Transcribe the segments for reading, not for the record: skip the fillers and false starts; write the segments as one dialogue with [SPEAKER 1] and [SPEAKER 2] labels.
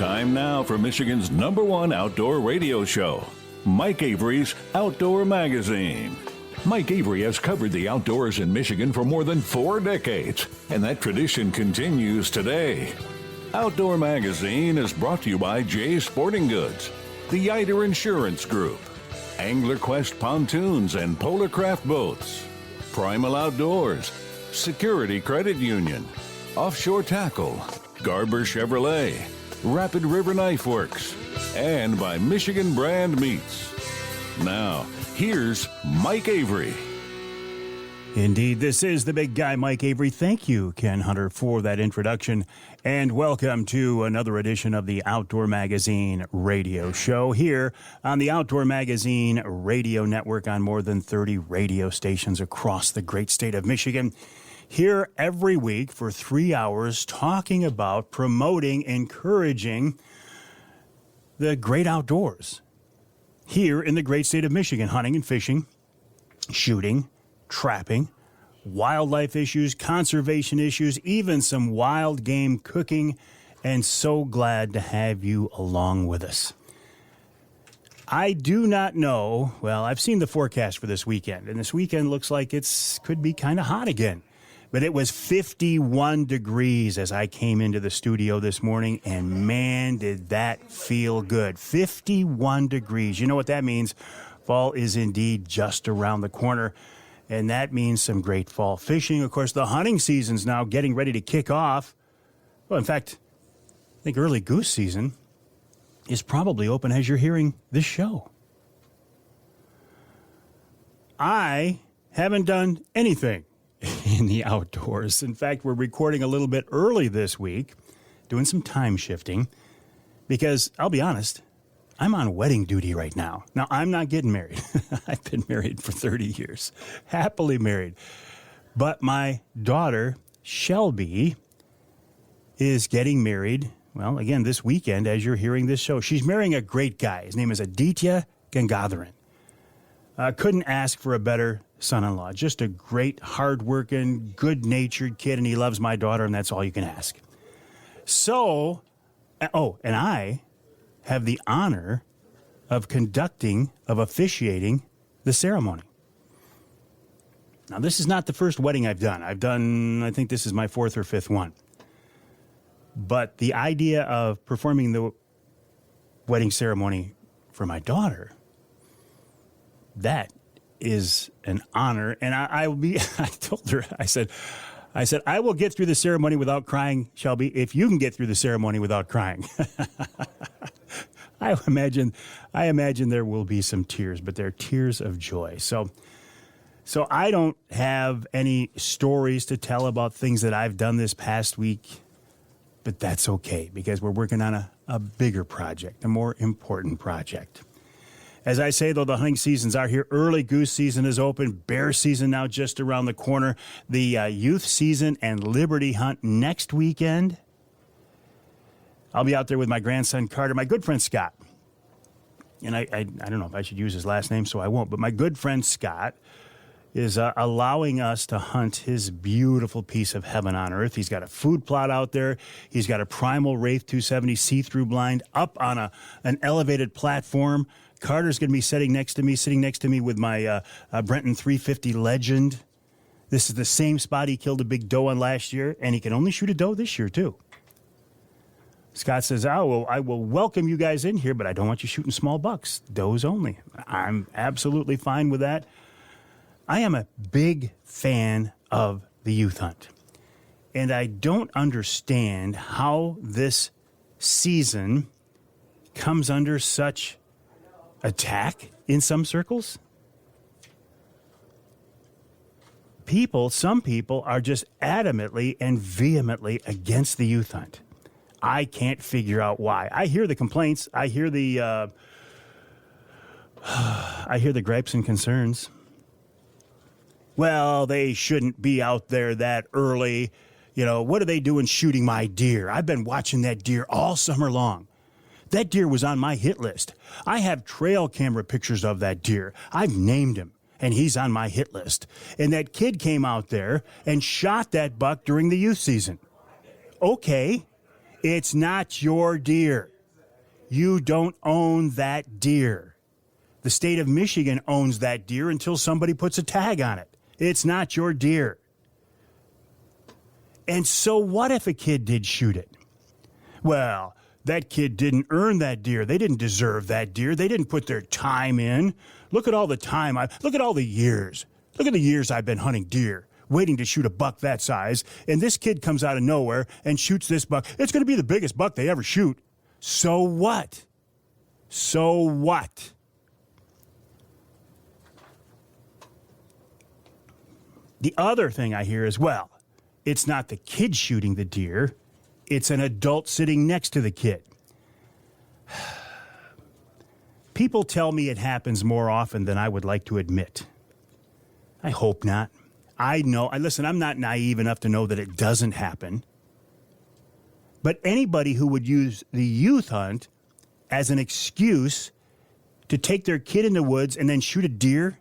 [SPEAKER 1] Time now for Michigan's #1 outdoor radio show, Mike Avery's Outdoor Magazine. Mike Avery has covered the outdoors in Michigan for more than 4 decades, and that tradition continues today. Outdoor Magazine is brought to you by Jay's Sporting Goods, the Eider Insurance Group, Angler Quest Pontoons and Polar Craft Boats, Primal Outdoors, Security Credit Union, Offshore Tackle, Garber Chevrolet, Rapid River Knife Works, and by Michigan Brand Meats. Now, here's Mike Avery.
[SPEAKER 2] Indeed, this is the big guy, Mike Avery. Thank you, Ken Hunter, for that introduction. And welcome to another edition of the Outdoor Magazine radio show here on the Outdoor Magazine radio network on more than 30 radio stations across the great state of Michigan. Here every week for 3 hours talking about, promoting, encouraging the great outdoors here in the great state of Michigan. Hunting and fishing, shooting, trapping, wildlife issues, conservation issues, even some wild game cooking, and so glad to have you along with us. I do not know, well, I've seen the forecast for this weekend, and this weekend looks like it could be kind of hot again. But it was 51 degrees as I came into the studio this morning, and man, did that feel good. 51 degrees. You know what that means? Fall is indeed just around the corner, and that means some great fall fishing. Of course, the hunting season's now getting ready to kick off. Well, in fact, I think early goose season is probably open as you're hearing this show. I haven't done anything in the outdoors. In fact, we're recording a little bit early this week, doing some time shifting, because I'll be honest, I'm on wedding duty right now. Now, I'm not getting married. I've been married for 30 years, happily married. But my daughter, Shelby, is getting married, well, again, this weekend as you're hearing this show. She's marrying a great guy. His name is Aditya Gangadharan. Couldn't ask for a better son-in-law. Just a great, hard-working, good-natured kid, and he loves my daughter, and that's all you can ask. So, and I have the honor of officiating the ceremony. Now, this is not the first wedding I've done. I think this is my 4th or 5th one. But the idea of performing the wedding ceremony for my daughter, that is an honor, and I will be. I told her, I said, I will get through the ceremony without crying, Shelby, if you can get through the ceremony without crying. I imagine there will be some tears, but they're tears of joy. So I don't have any stories to tell about things that I've done this past week, but that's okay because we're working on a bigger project, a more important project. As I say, though, the hunting seasons are here. Early goose season is open. Bear season now just around the corner. The youth season and Liberty Hunt next weekend. I'll be out there with my grandson, Carter, my good friend, Scott. And I don't know if I should use his last name, so I won't. But my good friend, Scott, is allowing us to hunt his beautiful piece of heaven on earth. He's got a food plot out there. He's got a Primal Wraith 270 see-through blind up on an elevated platform. Carter's going to be sitting next to me with my Brenton 350 Legend. This is the same spot he killed a big doe on last year, and he can only shoot a doe this year, too. Scott says, I will welcome you guys in here, but I don't want you shooting small bucks, does only. I'm absolutely fine with that. I am a big fan of the youth hunt, and I don't understand how this season comes under such attack in some circles. Some people are just adamantly and vehemently against the youth hunt. I can't figure out why. I hear the complaints. I hear the gripes and concerns. Well, they shouldn't be out there that early. You know, what are they doing shooting my deer? I've been watching that deer all summer long. That deer was on my hit list. I have trail camera pictures of that deer. I've named him, and he's on my hit list. And that kid came out there and shot that buck during the youth season. Okay, it's not your deer. You don't own that deer. The state of Michigan owns that deer until somebody puts a tag on it. It's not your deer. And so what if a kid did shoot it? Well, that kid didn't earn that deer. They didn't deserve that deer. They didn't put their time in. Look at all the time. Look at all the years. Look at the years I've been hunting deer, waiting to shoot a buck that size. And this kid comes out of nowhere and shoots this buck. It's going to be the biggest buck they ever shoot. So what? So what? The other thing I hear is, well, it's not the kid shooting the deer. It's an adult sitting next to the kid. People tell me it happens more often than I would like to admit. I hope not. I know. Listen, I'm not naive enough to know that it doesn't happen. But anybody who would use the youth hunt as an excuse to take their kid in the woods and then shoot a deer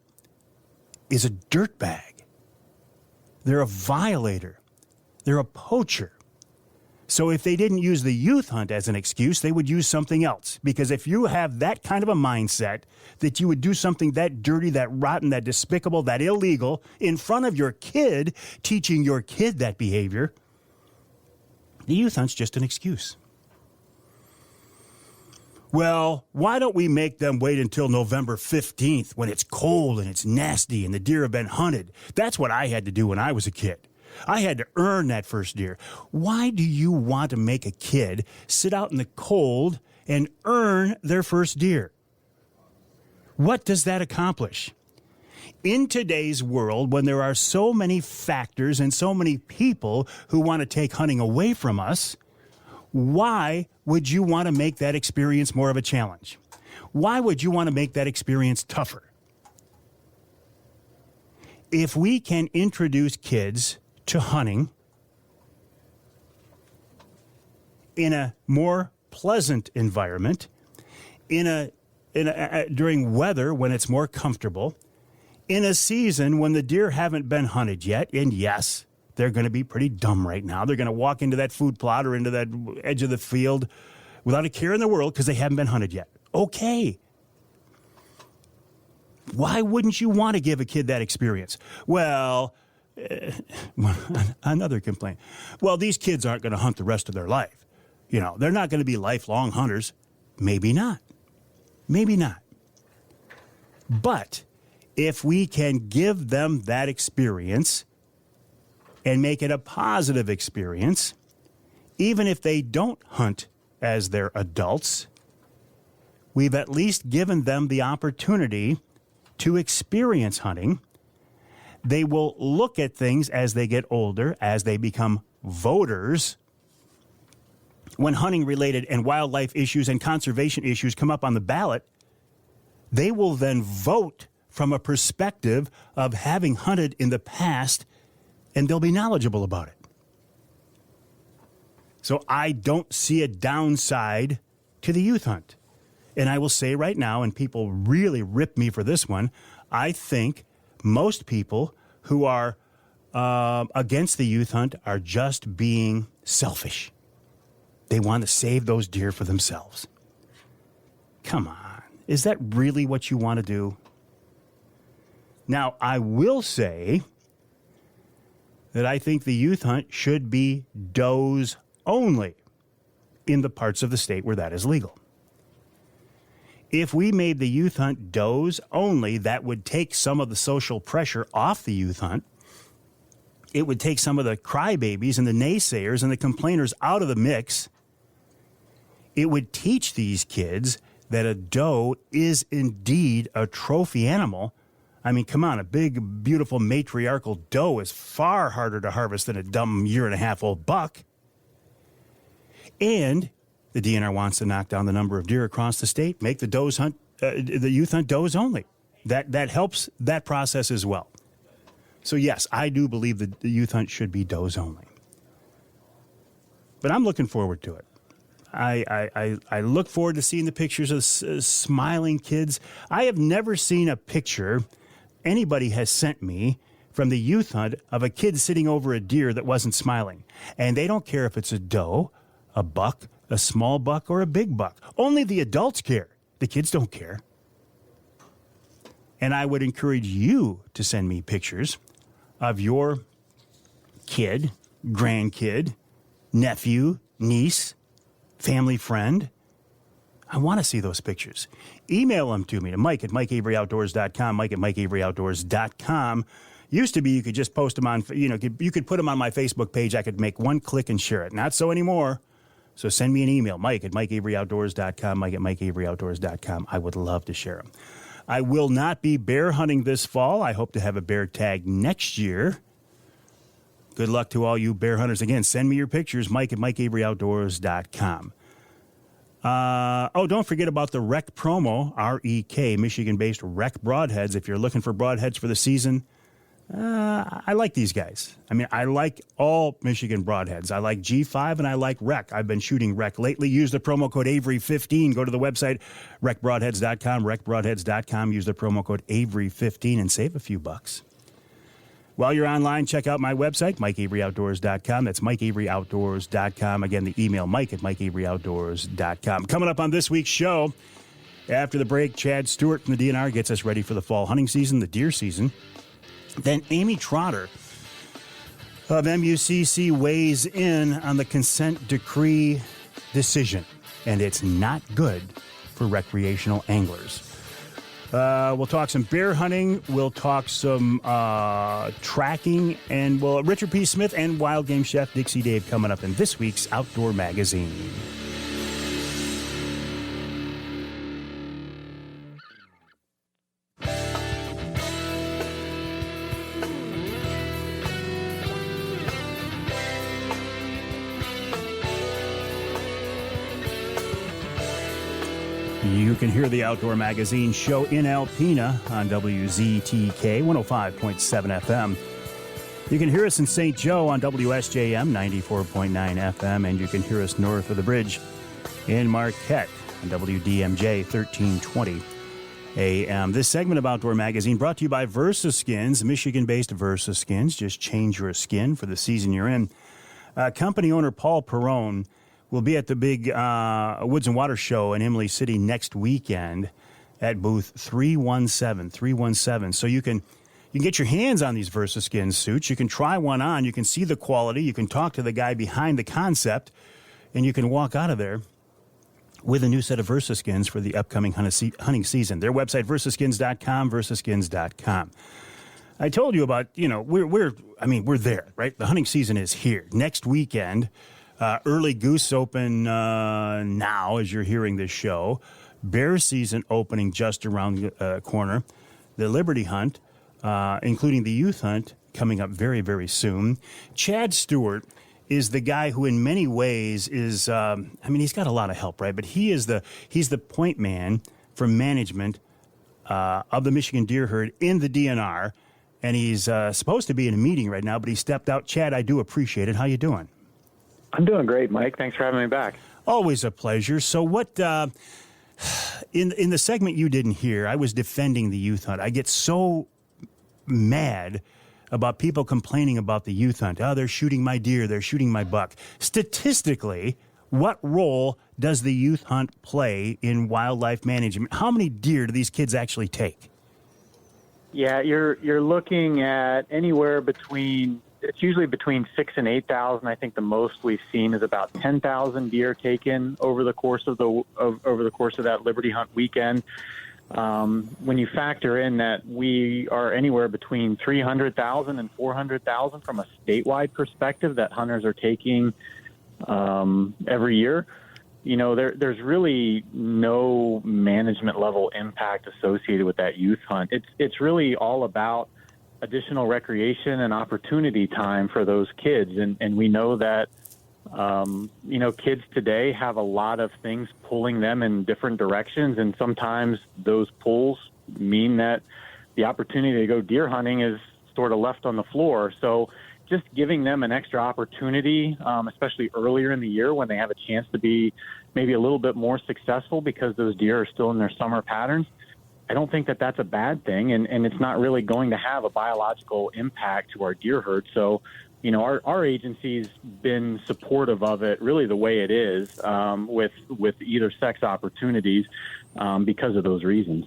[SPEAKER 2] is a dirtbag. They're a violator. They're a poacher. So if they didn't use the youth hunt as an excuse, they would use something else. Because if you have that kind of a mindset that you would do something that dirty, that rotten, that despicable, that illegal in front of your kid, teaching your kid that behavior, the youth hunt's just an excuse. Well, why don't we make them wait until November 15th when it's cold and it's nasty and the deer have been hunted? That's what I had to do when I was a kid. I had to earn that first deer. Why do you want to make a kid sit out in the cold and earn their first deer? What does that accomplish? In today's world, when there are so many factors and so many people who want to take hunting away from us, why would you want to make that experience more of a challenge? Why would you want to make that experience tougher? If we can introduce kids to hunting in a more pleasant environment, during weather when it's more comfortable, in a season when the deer haven't been hunted yet, and yes, they're going to be pretty dumb right now. They're going to walk into that food plot or into that edge of the field without a care in the world because they haven't been hunted yet. Okay. Why wouldn't you want to give a kid that experience? Well, another complaint. Well, these kids aren't going to hunt the rest of their life. You know, they're not going to be lifelong hunters. Maybe not. Maybe not. But if we can give them that experience and make it a positive experience, even if they don't hunt as they're adults, we've at least given them the opportunity to experience hunting. They will look at things as they get older, as they become voters. When hunting-related and wildlife issues and conservation issues come up on the ballot, they will then vote from a perspective of having hunted in the past, and they'll be knowledgeable about it. So I don't see a downside to the youth hunt. And I will say right now, and people really rip me for this one, I think most people who are against the youth hunt are just being selfish. They want to save those deer for themselves. Come on. Is that really what you want to do? Now, I will say that I think the youth hunt should be does only in the parts of the state where that is legal. If we made the youth hunt does only, that would take some of the social pressure off the youth hunt. It would take some of the crybabies and the naysayers and the complainers out of the mix. It would teach these kids that a doe is indeed a trophy animal. I mean, come on, a big, beautiful matriarchal doe is far harder to harvest than a dumb year-and-a-half-old buck. And the DNR wants to knock down the number of deer across the state, make the the youth hunt does only. That helps that process as well. So yes, I do believe that the youth hunt should be does only. But I'm looking forward to it. I look forward to seeing the pictures of smiling kids. I have never seen a picture anybody has sent me from the youth hunt of a kid sitting over a deer that wasn't smiling. And they don't care if it's a doe, a buck, a small buck or a big buck. Only the adults care. The kids don't care. And I would encourage you to send me pictures of your kid, grandkid, nephew, niece, family friend. I want to see those pictures. Email them to me to Mike at MikeAveryOutdoors.com, Mike at MikeAveryOutdoors.com. Used to be you could just post them on, you could put them on my Facebook page. I could make one click and share it. Not so anymore. So send me an email, Mike at MikeAveryOutdoors.com, Mike at MikeAveryOutdoors.com. I would love to share them. I will not be bear hunting this fall. I hope to have a bear tag next year. Good luck to all you bear hunters. Again, send me your pictures, Mike at MikeAveryOutdoors.com. Don't forget about the REC promo, R-E-K, Michigan-based REC broadheads. If you're looking for broadheads for the season, I like these guys. I mean, I like all Michigan broadheads. I like G5 and I like REC. I've been shooting REC lately. Use the promo code Avery15. Go to the website, recbroadheads.com, recbroadheads.com. Use the promo code Avery15 and save a few bucks. While you're online, check out my website, MikeAveryOutdoors.com. That's MikeAveryOutdoors.com. Again, the email, Mike at MikeAveryOutdoors.com. Coming up on this week's show, after the break, Chad Stewart from the DNR gets us ready for the fall hunting season, the deer season. Then Amy Trotter of MUCC weighs in on the consent decree decision, and it's not good for recreational anglers. We'll talk some bear hunting. We'll talk some tracking. And Richard P. Smith and wild game chef Dixie Dave coming up in this week's Outdoor Magazine. You can hear the Outdoor Magazine show in Alpena on WZTK 105.7 FM. You can hear us in St. Joe on WSJM 94.9 FM, and you can hear us north of the bridge in Marquette on WDMJ 1320 AM. This segment of Outdoor Magazine brought to you by VersaSkins, Michigan-based VersaSkins. Just change your skin for the season you're in. Company owner Paul Perrone will be at the big Woods and Water Show in Imlay City next weekend at booth 317. So you can get your hands on these VersaSkins suits. You can try one on. You can see the quality. You can talk to the guy behind the concept, and you can walk out of there with a new set of VersaSkins for the upcoming hunting season. Their website, versaskins.com, versaskins.com. I told you about, we're there, right? The hunting season is here. Next weekend, early goose open now as you're hearing this show. Bear season opening just around the corner. The Liberty Hunt, including the Youth Hunt, coming up very, very soon. Chad Stewart is the guy who in many ways is, he's got a lot of help, right? But he's the point man for management of the Michigan deer herd in the DNR. And he's supposed to be in a meeting right now, but he stepped out. Chad, I do appreciate it. How you doing?
[SPEAKER 3] I'm doing great, Mike. Thanks for having me back.
[SPEAKER 2] Always a pleasure. So what, in the segment you didn't hear, I was defending the youth hunt. I get so mad about people complaining about the youth hunt. Oh, they're shooting my deer. They're shooting my buck. Statistically, what role does the youth hunt play in wildlife management? How many deer do these kids actually take?
[SPEAKER 3] Yeah, you're looking at anywhere between, it's usually between 6,000 and 8,000. I think the most we've seen is about 10,000 deer taken over the course of that Liberty Hunt weekend. When you factor in that we are anywhere between 300,000 and 400,000 from a statewide perspective that hunters are taking every year, there's really no management level impact associated with that youth hunt. It's really all about additional recreation and opportunity time for those kids. And we know that, kids today have a lot of things pulling them in different directions. And sometimes those pulls mean that the opportunity to go deer hunting is sort of left on the floor. So just giving them an extra opportunity, especially earlier in the year when they have a chance to be maybe a little bit more successful because those deer are still in their summer patterns, I don't think that that's a bad thing, and it's not really going to have a biological impact to our deer herd. So our agency's been supportive of it really the way it is with either sex opportunities because of those reasons.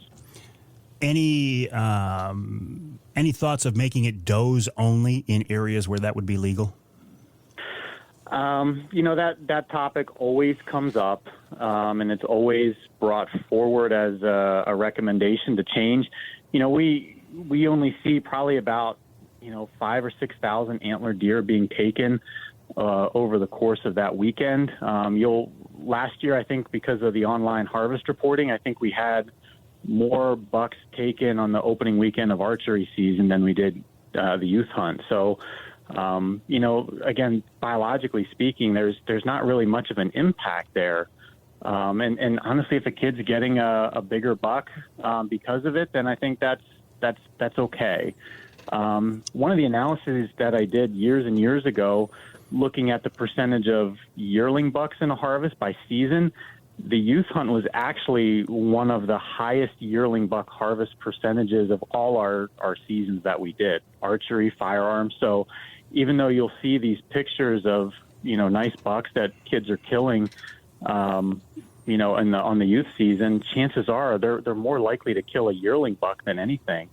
[SPEAKER 2] Any thoughts of making it does only in areas where that would be legal?
[SPEAKER 3] That topic always comes up, and it's always brought forward as a recommendation to change. We only see probably about 5,000 or 6,000 antler deer being taken over the course of that weekend. Last year, I think because of the online harvest reporting, I think we had more bucks taken on the opening weekend of archery season than we did the youth hunt. So, again, biologically speaking, there's not really much of an impact there. And honestly, if a kid's getting a bigger buck because of it, then I think that's okay. One of the analyses that I did years and years ago, looking at the percentage of yearling bucks in a harvest by season, the youth hunt was actually one of the highest yearling buck harvest percentages of all our seasons that we did, archery, firearms. So even though you'll see these pictures of, nice bucks that kids are killing, on the youth season, chances are they're more likely to kill a yearling buck than anything.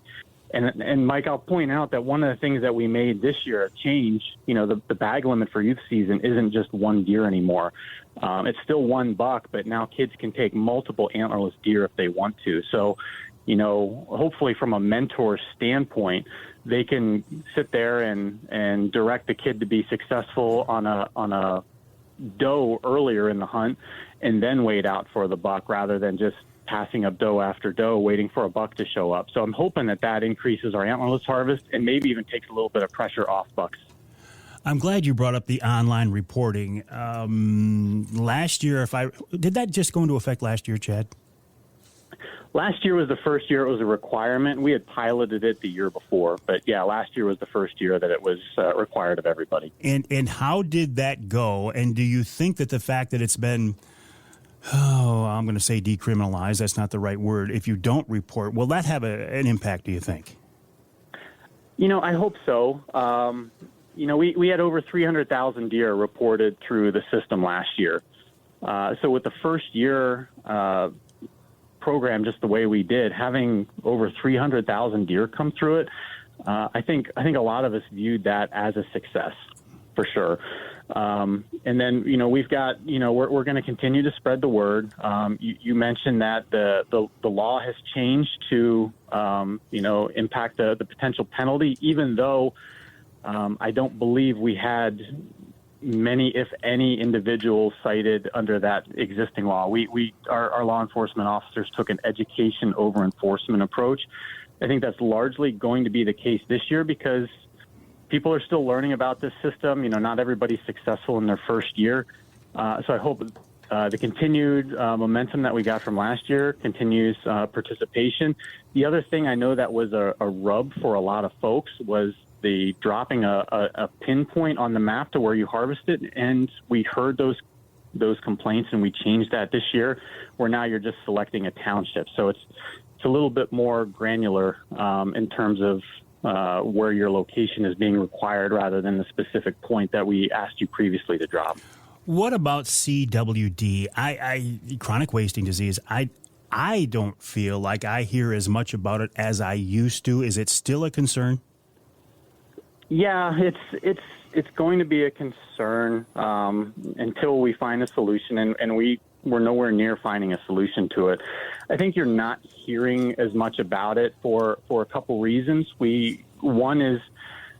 [SPEAKER 3] And Mike, I'll point out that one of the things that we made this year a change, the bag limit for youth season isn't just one deer anymore. It's still one buck, but now kids can take multiple antlerless deer if they want to. So, hopefully from a mentor standpoint, they can sit there and direct the kid to be successful on a doe earlier in the hunt and then wait out for the buck rather than just passing up doe after doe, waiting for a buck to show up. So I'm hoping that increases our antlerless harvest and maybe even takes a little bit of pressure off bucks.
[SPEAKER 2] I'm glad you brought up the online reporting. Last year, did that just go into effect last year, Chad?
[SPEAKER 3] Last year was the first year it was a requirement. We had piloted it the year before, but yeah, last year was the first year that it was required of everybody.
[SPEAKER 2] And how did that go? And do you think that the fact that it's been, I'm going to say decriminalized, that's not the right word, if you don't report, will that have an impact, do you think?
[SPEAKER 3] I hope so. We had over 300,000 deer reported through the system last year. So with the first year program, just the way we did, having over 300,000 deer come through it, I think a lot of us viewed that as a success for sure. And then, we've got, we're going to continue to spread the word. You mentioned that the law has changed to, impact the potential penalty, even though I don't believe we had many, if any, individuals cited under that existing law. Our law enforcement officers took an education over enforcement approach. I think that's largely going to be the case this year because people are still learning about this system. Not everybody's successful in their first year. So I hope the continued momentum that we got from last year continues participation. The other thing I know that was a rub for a lot of folks was the dropping a pinpoint on the map to where you harvested, and we heard those complaints, and we changed that this year, where now you're just selecting a township. So it's a little bit more granular in terms of where your location is being required rather than the specific point that we asked you previously to drop.
[SPEAKER 2] What about CWD? Chronic wasting disease. I don't feel like I hear as much about it as I used to. Is it still a concern?
[SPEAKER 3] Yeah, it's going to be a concern until we find a solution, and we're nowhere near finding a solution to it. I think you're not hearing as much about it for a couple reasons. One is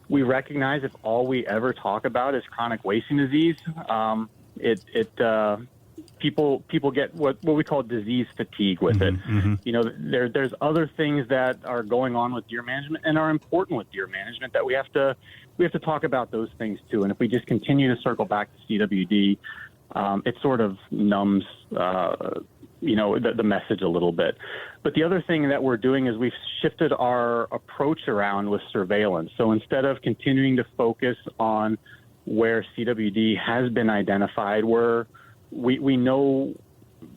[SPEAKER 3] we recognize if all we ever talk about is chronic wasting disease, people get what we call disease fatigue with it. Mm-hmm. There's other things that are going on with deer management and are important with deer management that we have to talk about those things too. And if we just continue to circle back to CWD, it sort of numbs the message a little bit. But the other thing that we're doing is we've shifted our approach around with surveillance. So instead of continuing to focus on where CWD has been identified, we know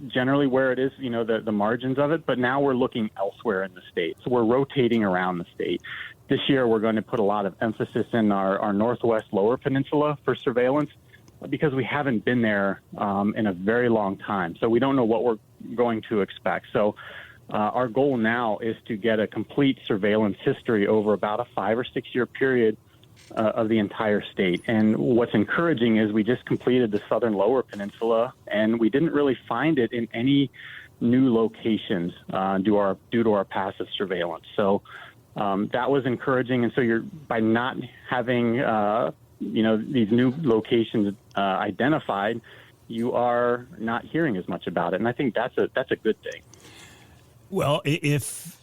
[SPEAKER 3] generally where it is, the margins of it, but now we're looking elsewhere in the state. So we're rotating around the state. This year, we're going to put a lot of emphasis in our northwest lower peninsula for surveillance because we haven't been there in a very long time. So we don't know what we're going to expect. So our goal now is to get a complete surveillance history over about a 5 or 6 year period of the entire state. And what's encouraging is we just completed the southern lower peninsula, and we didn't really find it in any new locations due to our passive surveillance. So that was encouraging. And so by not having these new locations identified, you are not hearing as much about it. And I think that's a good thing.
[SPEAKER 2] Well, if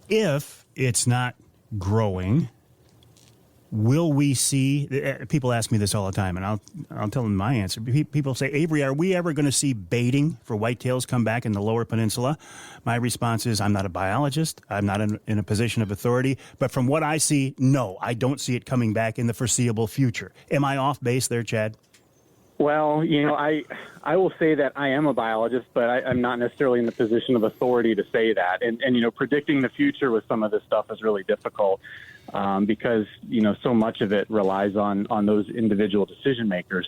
[SPEAKER 2] it's not growing, will we see? People ask me this all the time, and I'll tell them my answer. People say, Avery, are we ever going to see baiting for whitetails come back in the lower peninsula? My response is, I'm not a biologist. I'm not in a position of authority. But from what I see, no, I don't see it coming back in the foreseeable future. Am I off base there, Chad?
[SPEAKER 3] Well, I will say that I am a biologist, but I'm not necessarily in the position of authority to say that. And predicting the future with some of this stuff is really difficult because, so much of it relies on those individual decision makers.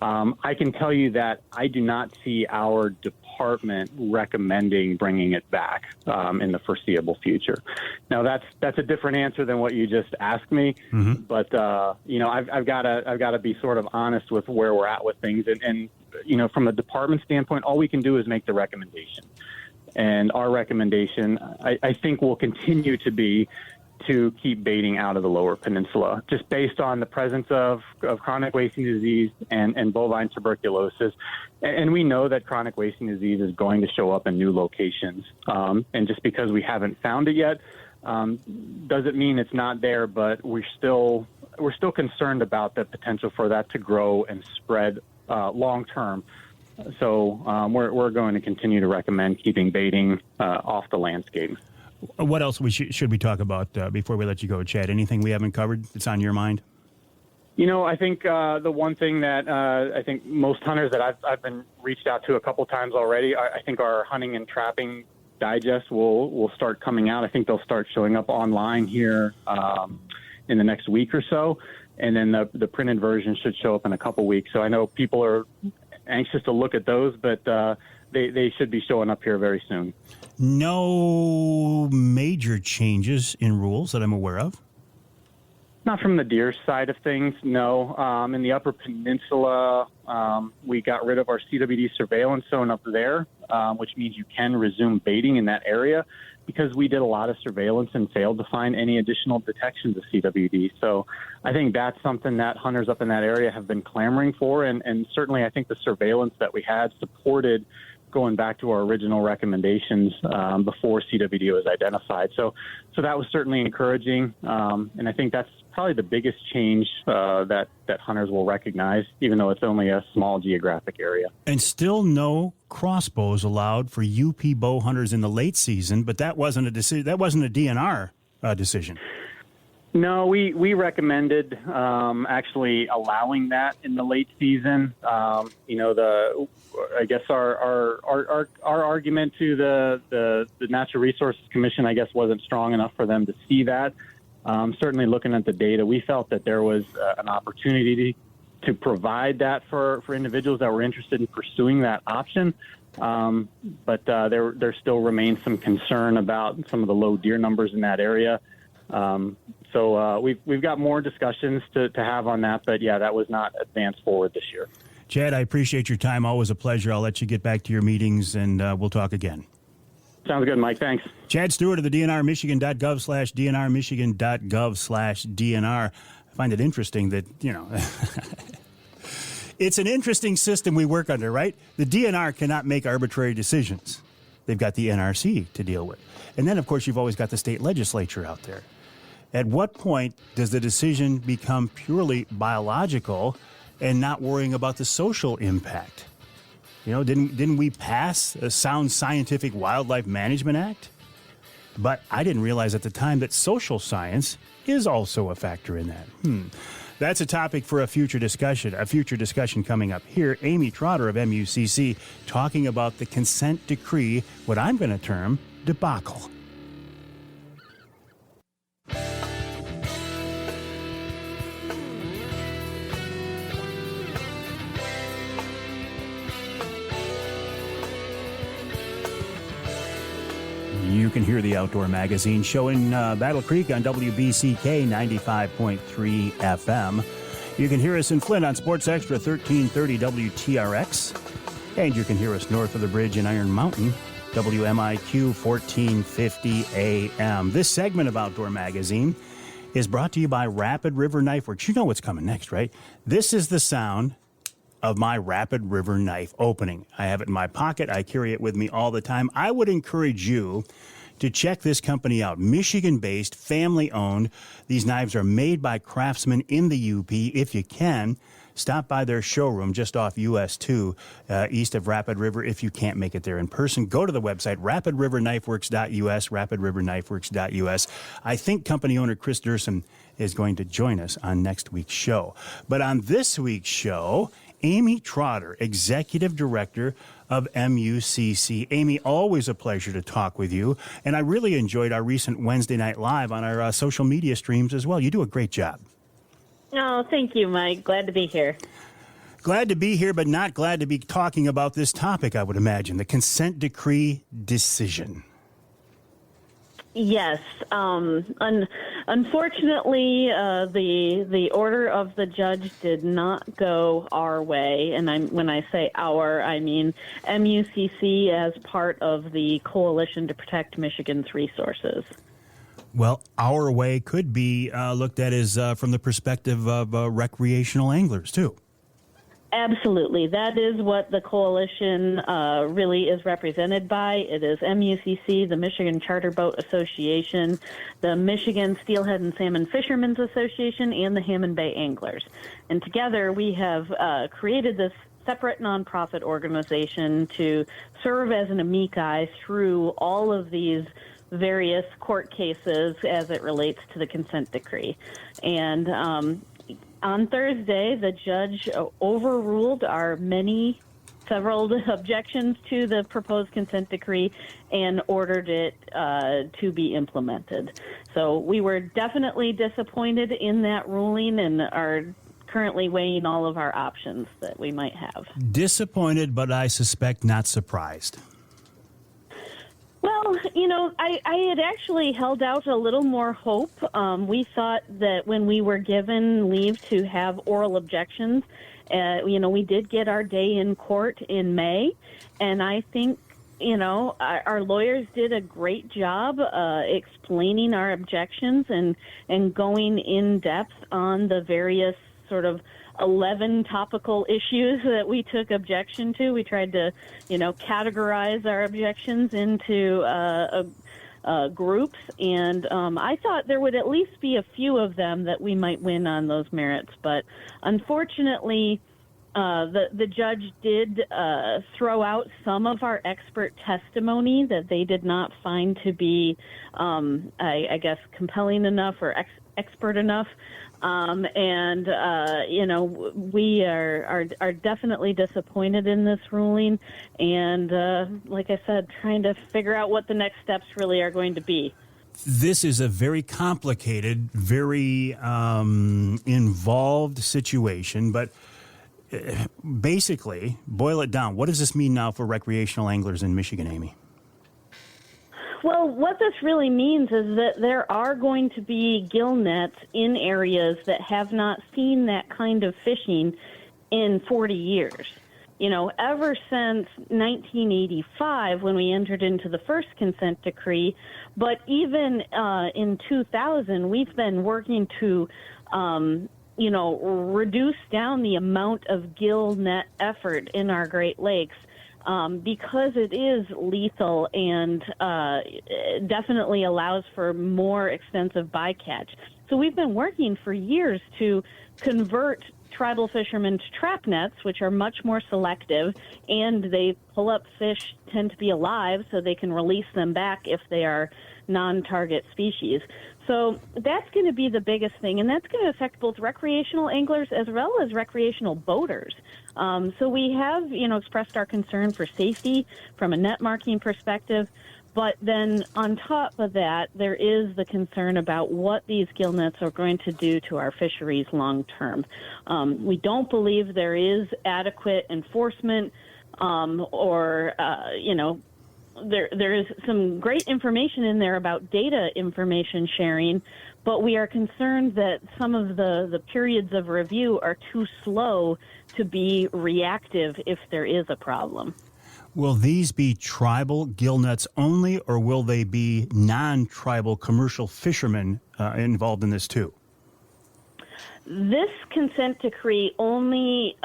[SPEAKER 3] I can tell you that I do not see our department recommending bringing it back in the foreseeable future. Now, that's a different answer than what you just asked me. Mm-hmm. But I've got to be sort of honest with where we're at with things. And from a department standpoint, all we can do is make the recommendation. And our recommendation, I think, will continue to be to keep baiting out of the lower peninsula, just based on the presence of chronic wasting disease and bovine tuberculosis. And we know that chronic wasting disease is going to show up in new locations. And just because we haven't found it yet, doesn't mean it's not there, but we're still concerned about the potential for that to grow and spread long term. So we're going to continue to recommend keeping baiting off the landscape.
[SPEAKER 2] What else should we talk about before we let you go, Chad? Anything we haven't covered that's on your mind?
[SPEAKER 3] I think the one thing that I think most hunters that I've been reached out to a couple times already, I think our hunting and trapping digest will start coming out. I think they'll start showing up online here in the next week or so. And then the printed version should show up in a couple weeks. So I know people are anxious to look at those, but they should be showing up here very soon.
[SPEAKER 2] No major changes in rules that I'm aware of?
[SPEAKER 3] Not from the deer side of things, no. In the Upper Peninsula, we got rid of our CWD surveillance zone up there, which means you can resume baiting in that area because we did a lot of surveillance and failed to find any additional detections of CWD. So I think that's something that hunters up in that area have been clamoring for, and certainly I think the surveillance that we had supported going back to our original recommendations before CWD was identified. So that was certainly encouraging, and I think that's probably the biggest change that hunters will recognize, even though it's only a small geographic area. And
[SPEAKER 2] still no crossbows allowed for UP bow hunters in the late season, but that wasn't a decision. That wasn't a DNR decision.
[SPEAKER 3] No, we recommended actually allowing that in the late season. I guess our argument to the Natural Resources Commission, I guess, wasn't strong enough for them to see that. Certainly, looking at the data, we felt that there was an opportunity to provide that for individuals that were interested in pursuing that option. But there still remains some concern about some of the low deer numbers in that area. So we've got more discussions to have on that, but yeah, that was not advanced forward this year.
[SPEAKER 2] Chad, I appreciate your time. Always a pleasure. I'll let you get back to your meetings, and we'll talk again.
[SPEAKER 3] Sounds good, Mike. Thanks.
[SPEAKER 2] Chad Stewart of the DNR, Michigan.gov/DNR, Michigan.gov/DNR. I find it interesting that, it's an interesting system we work under, right? The DNR cannot make arbitrary decisions. They've got the NRC to deal with. And then, of course, you've always got the state legislature out there. At what point does the decision become purely biological and not worrying about the social impact? Didn't we pass a Sound Scientific Wildlife Management Act? But I didn't realize at the time that social science is also a factor in that. That's a topic for a future discussion coming up here. Amy Trotter of MUCC talking about the consent decree, what I'm going to term debacle. You can hear the Outdoor Magazine show in Battle Creek on WBCK 95.3 FM. You can hear us in Flint on Sports Extra 1330 WTRX. And you can hear us north of the bridge in Iron Mountain, WMIQ 1450 AM. This segment of Outdoor Magazine is brought to you by Rapid River Knife Works. You know what's coming next, right? This is the sound of my Rapid River knife opening. I have it in my pocket. I carry it with me all the time. I would encourage you to check this company out. Michigan-based, family-owned. These knives are made by craftsmen in the UP. If you can, stop by their showroom just off US 2, east of Rapid River. If you can't make it there in person, go to the website, rapidriverknifeworks.us, rapidriverknifeworks.us. I think company owner Chris Durson is going to join us on next week's show. But on this week's show, Amy Trotter, Executive Director of MUCC. Amy, always a pleasure to talk with you. And I really enjoyed our recent Wednesday Night Live on our social media streams as well. You do a great job.
[SPEAKER 4] Oh, thank you, Mike. Glad to be here.
[SPEAKER 2] Glad to be here, but not glad to be talking about this topic, I would imagine, the consent decree decision.
[SPEAKER 4] Yes. Unfortunately, the order of the judge did not go our way. And when I say our, I mean MUCC as part of the Coalition to Protect Michigan's Resources.
[SPEAKER 2] Well, our way could be looked at as from the perspective of recreational anglers, too.
[SPEAKER 4] Absolutely. That is what the coalition really is represented by. It is MUCC, the Michigan Charter Boat Association, the Michigan Steelhead and Salmon Fishermen's Association, and the Hammond Bay Anglers. And together we have created this separate nonprofit organization to serve as an amici through all of these various court cases as it relates to the consent decree. And on Thursday, the judge overruled our several objections to the proposed consent decree and ordered it to be implemented. So we were definitely disappointed in that ruling and are currently weighing all of our options that we might have. Disappointed,
[SPEAKER 2] but I suspect not surprised.
[SPEAKER 4] Well, I had actually held out a little more hope. We thought that when we were given leave to have oral objections, we did get our day in court in May, and I think, our lawyers did a great job explaining our objections and going in depth on the various sort of 11 topical issues that we took objection to. We tried to, categorize our objections into groups, and I thought there would at least be a few of them that we might win on those merits. But unfortunately, the judge did throw out some of our expert testimony that they did not find to be, I guess, compelling enough or expert enough. We are definitely disappointed in this ruling, and like I said, trying to figure out what the next steps really are going to be.
[SPEAKER 2] This is a very complicated, very involved situation, but basically, boil it down. What does this mean now for recreational anglers in Michigan, Amy?
[SPEAKER 4] Well, what this really means is that there are going to be gill nets in areas that have not seen that kind of fishing in 40 years. Ever since 1985 when we entered into the first consent decree, but even in 2000, we've been working to, reduce down the amount of gill net effort in our Great Lakes. Because it is lethal and definitely allows for more extensive bycatch. So we've been working for years to convert tribal fishermen to trap nets, which are much more selective, and they pull up fish, tend to be alive, so they can release them back if they are non-target species. So that's going to be the biggest thing, and that's going to affect both recreational anglers as well as recreational boaters. So we have, expressed our concern for safety from a net marking perspective, but then on top of that, there is the concern about what these gill nets are going to do to our fisheries long term. We don't believe there is adequate enforcement there is some great information in there about data information sharing, but we are concerned that some of the periods of review are too slow to be reactive if there is a problem.
[SPEAKER 2] Will these be tribal gill nets only, or will they be non-tribal commercial fishermen involved in this too?
[SPEAKER 4] This consent decree only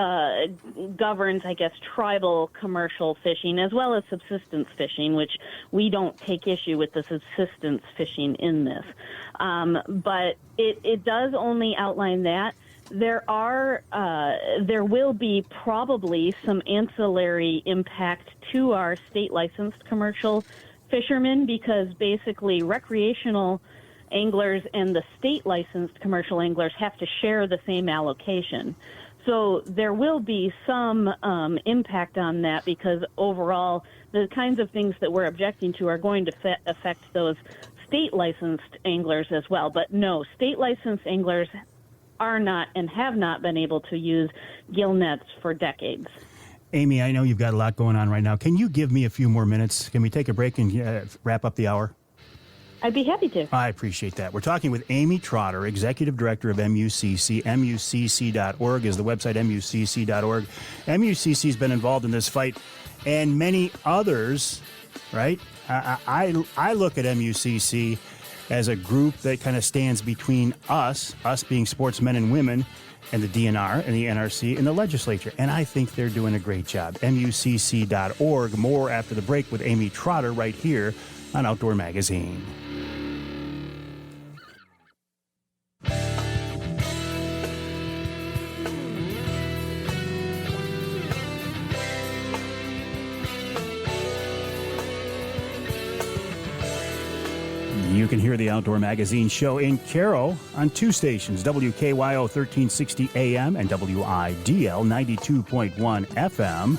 [SPEAKER 4] governs, I guess, tribal commercial fishing as well as subsistence fishing, which we don't take issue with the subsistence fishing in this. But it does only outline that. There will be probably some ancillary impact to our state licensed commercial fishermen, because basically recreational anglers and the state licensed commercial anglers have to share the same allocation. So there will be some impact on that, because overall the kinds of things that we're objecting to are going to affect those state licensed anglers as well. But no, state licensed anglers are not and have not been able to use gill nets for decades.
[SPEAKER 2] Amy, I know you've got a lot going on right now. Can you give me a few more minutes? Can we take a break and wrap up the hour?
[SPEAKER 4] I'd be happy to.
[SPEAKER 2] I appreciate that. We're talking with Amy Trotter, Executive Director of MUCC. MUCC.org is the website, MUCC.org. MUCC's been involved in this fight, and many others, right? I look at MUCC as a group that kind of stands between us being sportsmen and women, and the DNR and the NRC and the legislature. And I think they're doing a great job. MUCC.org. More after the break with Amy Trotter right here on Outdoor Magazine. You can hear the Outdoor Magazine show in Caro on two stations, WKYO 1360 AM and WIDL 92.1 FM.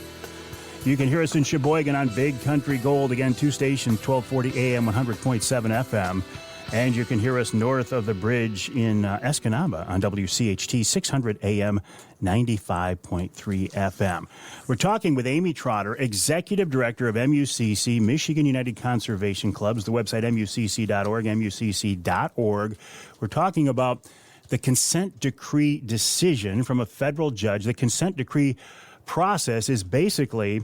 [SPEAKER 2] You can hear us in Sheboygan on Big Country Gold, again, two stations, 1240 AM, 100.7 FM. And you can hear us north of the bridge in Escanaba on WCHT 600 AM, 95.3 FM. We're talking with Amy Trotter, Executive Director of MUCC, Michigan United Conservation Clubs, the website MUCC.org, MUCC.org. We're talking about the consent decree decision from a federal judge. The consent decree process is basically,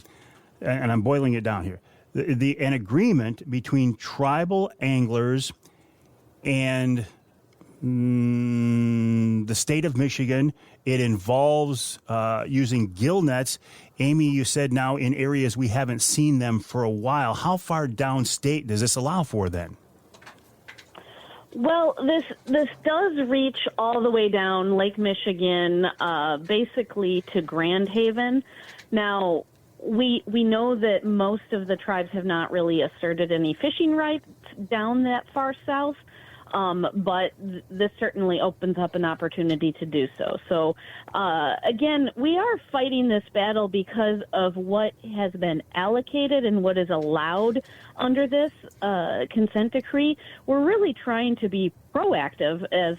[SPEAKER 2] and I'm boiling it down here, an agreement between tribal anglers and the state of Michigan. It involves using gill nets. Amy, you said now in areas we haven't seen them for a while. How far downstate does this allow for then?
[SPEAKER 4] Well, this does reach all the way down Lake Michigan, basically to Grand Haven. Now, we know that most of the tribes have not really asserted any fishing rights down that far south. But this certainly opens up an opportunity to do so. So, again, we are fighting this battle because of what has been allocated and what is allowed under this consent decree. We're really trying to be proactive as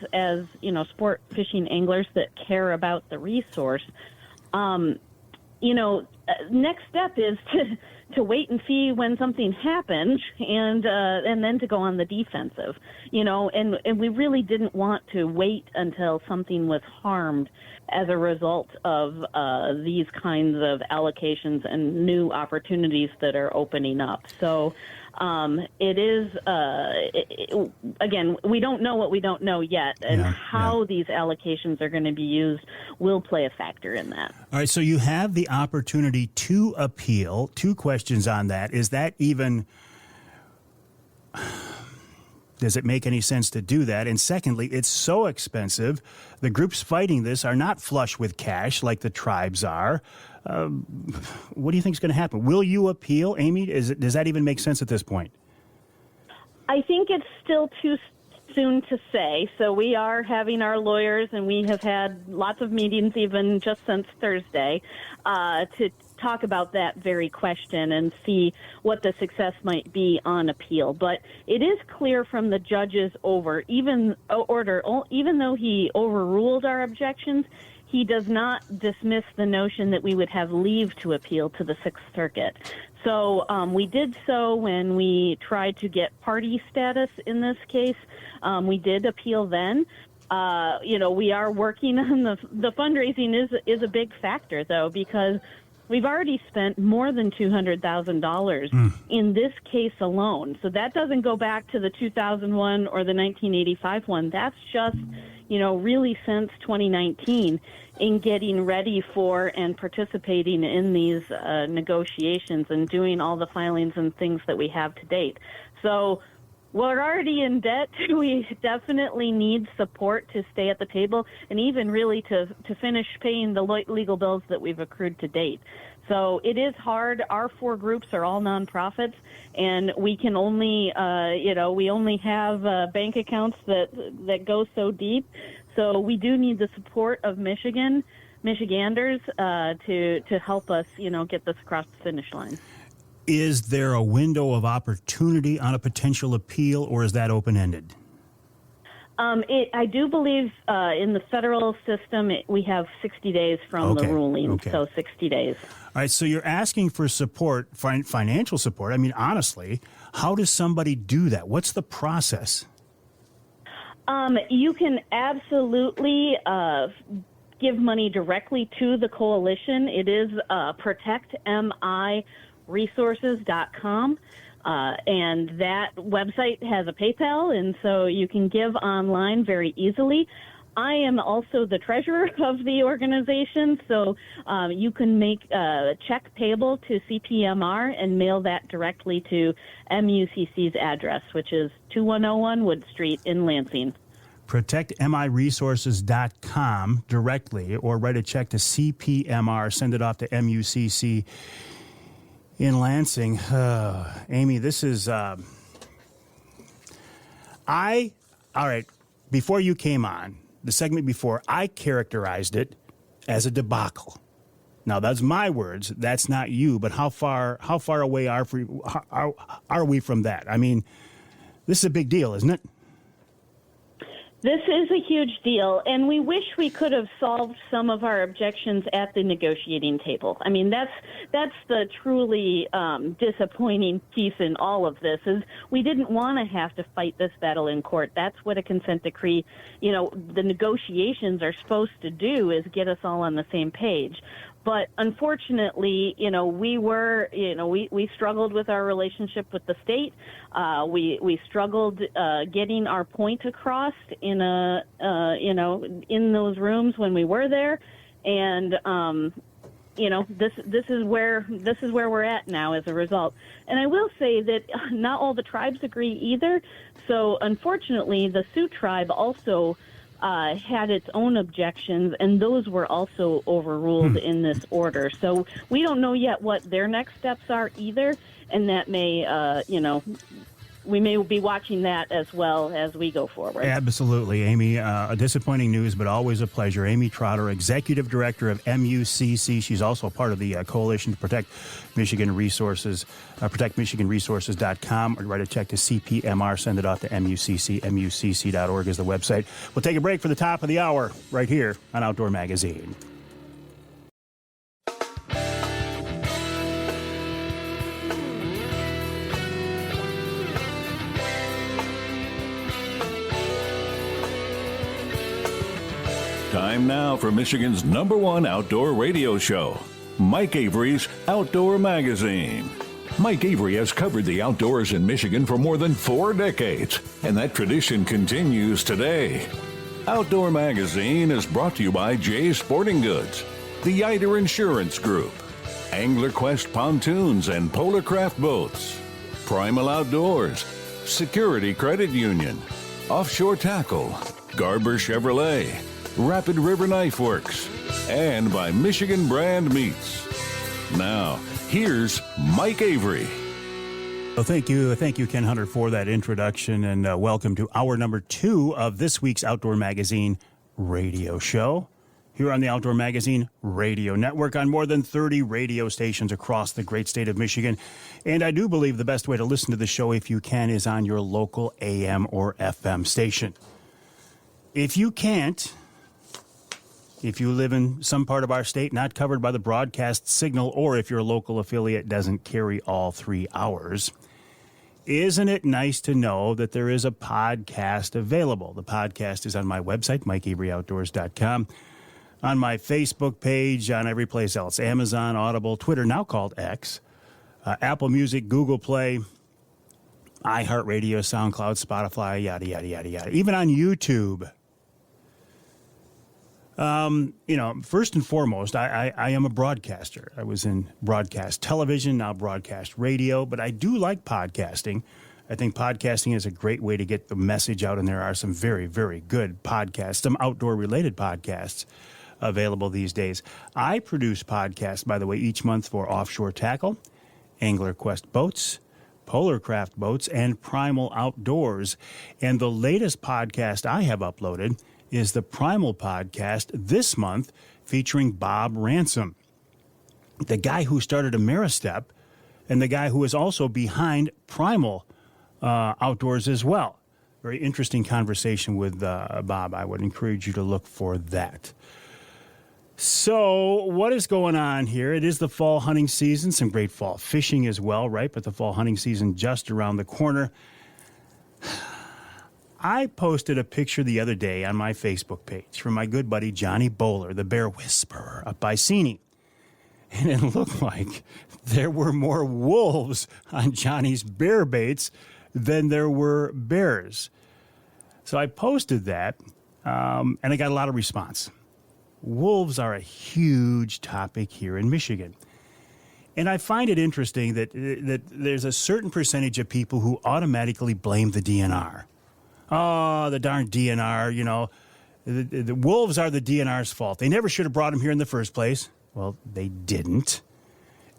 [SPEAKER 4] sport fishing anglers that care about the resource. Next step is to wait and see when something happens, and then to go on the defensive, and we really didn't want to wait until something was harmed as a result of these kinds of allocations and new opportunities that are opening up. So it is, again, we don't know what we don't know yet, and how these allocations are going to be used will play a factor in that.
[SPEAKER 2] All right, so you have the opportunity to appeal. Two questions on that. Is that even Does it make any sense to do that? And secondly, it's so expensive. The groups fighting this are not flush with cash like the tribes are. What do you think is going to happen? Will you appeal, Amy? Does that even make sense at this point?
[SPEAKER 4] I think it's still too soon to say. So we are having our lawyers, and we have had lots of meetings even just since Thursday to talk about that very question and see what the success might be on appeal. But it is clear from the judge's order, even though he overruled our objections, he does not dismiss the notion that we would have leave to appeal to the Sixth Circuit. So we did so when we tried to get party status in this case. We did appeal then. We are working on the fundraising is a big factor, though, because we've already spent more than $200,000 in this case alone. So that doesn't go back to the 2001 or the 1985 one. That's just, really since 2019 in getting ready for and participating in these negotiations and doing all the filings and things that we have to date. So we're already in debt. We definitely need support to stay at the table and even really to finish paying the legal bills that we've accrued to date. So it is hard. Our 4 groups are all nonprofits, and we can only, we only have bank accounts that go so deep. So we do need the support of Michiganders to help us, get this across the finish line.
[SPEAKER 2] Is there a window of opportunity on a potential appeal, or is that open-ended?
[SPEAKER 4] I do believe in the federal system we have 60 days from the ruling, so 60 days.
[SPEAKER 2] All right, so you're asking for support, financial support. I mean, honestly, how does somebody do that? What's the process?
[SPEAKER 4] You can absolutely give money directly to the coalition. It is protectmiresources.com. And that website has a PayPal, and so you can give online very easily. I am also the treasurer of the organization, so you can make a check payable to CPMR and mail that directly to MUCC's address, which is 2101 Wood Street in Lansing.
[SPEAKER 2] ProtectMIresources.com directly, or write a check to CPMR, send it off to MUCC in Lansing. Amy, this is... all right, before you came on, the segment before, I characterized it as a debacle. Now, that's my words. That's not you. But how far away are we from that? I mean, this is a big deal, isn't it?
[SPEAKER 4] This is a huge deal, and we wish we could have solved some of our objections at the negotiating table. I mean, that's the truly disappointing piece in all of this, is we didn't want to have to fight this battle in court. That's what a consent decree, the negotiations are supposed to do, is get us all on the same page. But unfortunately, we struggled with our relationship with the state. We struggled getting our point across in in those rooms when we were there, and this is where we're at now as a result. And I will say that not all the tribes agree either. So unfortunately, the Sioux tribe also had its own objections, and those were also overruled in this order. So we don't know yet what their next steps are either, and that may, we may be watching that as well as we go forward.
[SPEAKER 2] Absolutely, Amy. Disappointing news, but always a pleasure. Amy Trotter, Executive Director of MUCC. She's also part of the Coalition to Protect Michigan Resources, protectmichiganresources.com, or write a check to CPMR, send it off to MUCC. MUCC.org is the website. We'll take a break for the top of the hour right here on Outdoor Magazine.
[SPEAKER 1] Time now for Michigan's #1 outdoor radio show, Mike Avery's Outdoor Magazine. Mike Avery has covered the outdoors in Michigan for more than 4 decades, and that tradition continues today. Outdoor Magazine is brought to you by Jay's Sporting Goods, the Eider Insurance Group, Angler Quest Pontoons and Polar Craft Boats, Primal Outdoors, Security Credit Union, Offshore Tackle, Garber Chevrolet, Rapid River Knife Works, and by Michigan Brand Meats. Now, here's Mike Avery.
[SPEAKER 2] Well, thank you, Ken Hunter, for that introduction, and welcome to hour number 2 of this week's Outdoor Magazine radio show. Here on the Outdoor Magazine Radio Network on more than 30 radio stations across the great state of Michigan. And I do believe the best way to listen to the show, if you can, is on your local AM or FM station. If you can't, if you live in some part of our state not covered by the broadcast signal, or if your local affiliate doesn't carry all 3 hours, isn't it nice to know that there is a podcast available? The podcast is on my website, MikeAveryOutdoors.com. On my Facebook page, on every place else, Amazon, Audible, Twitter, now called X, Apple Music, Google Play, iHeartRadio, SoundCloud, Spotify, yada, yada, yada, yada. Even on YouTube. First and foremost, I am a broadcaster. I was in broadcast television, now broadcast radio, but I do like podcasting. I think podcasting is a great way to get the message out, and there are some very, very good podcasts, some outdoor-related podcasts available these days. I produce podcasts, by the way, each month for Offshore Tackle, Angler Quest Boats, Polar Craft Boats, and Primal Outdoors. And the latest podcast I have uploaded is the Primal podcast this month, featuring Bob Ransom, the guy who started Ameristep and the guy who is also behind Primal Outdoors as well. Very interesting conversation with Bob. I would encourage you to look for that. So what is going on here? It is the fall hunting season, some great fall fishing as well, right? But the fall hunting season just around the corner. I posted a picture the other day on my Facebook page from my good buddy Johnny Bowler, the Bear Whisperer, up by Seney. And it looked like there were more wolves on Johnny's bear baits than there were bears. So I posted that, and I got a lot of response. Wolves are a huge topic here in Michigan. And I find it interesting that there's a certain percentage of people who automatically blame the DNR. Oh, the darn DNR, the wolves are the DNR's fault. They never should have brought them here in the first place. Well, they didn't.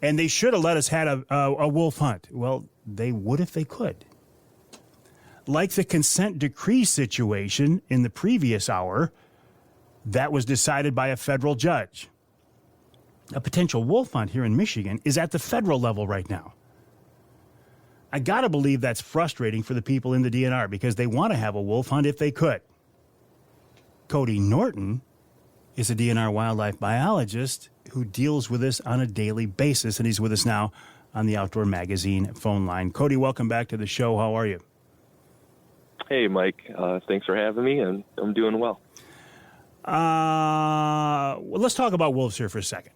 [SPEAKER 2] And they should have let us have a wolf hunt. Well, they would if they could. Like the consent decree situation in the previous hour, that was decided by a federal judge. A potential wolf hunt here in Michigan is at the federal level right now. I got to believe that's frustrating for the people in the DNR because they want to have a wolf hunt if they could. Cody Norton is a DNR wildlife biologist who deals with this on a daily basis, and he's with us now on the Outdoor Magazine phone line. Cody, welcome back to the show. How are you?
[SPEAKER 5] Hey, Mike. Thanks for having me, and I'm doing well.
[SPEAKER 2] Well, let's talk about wolves here for a second.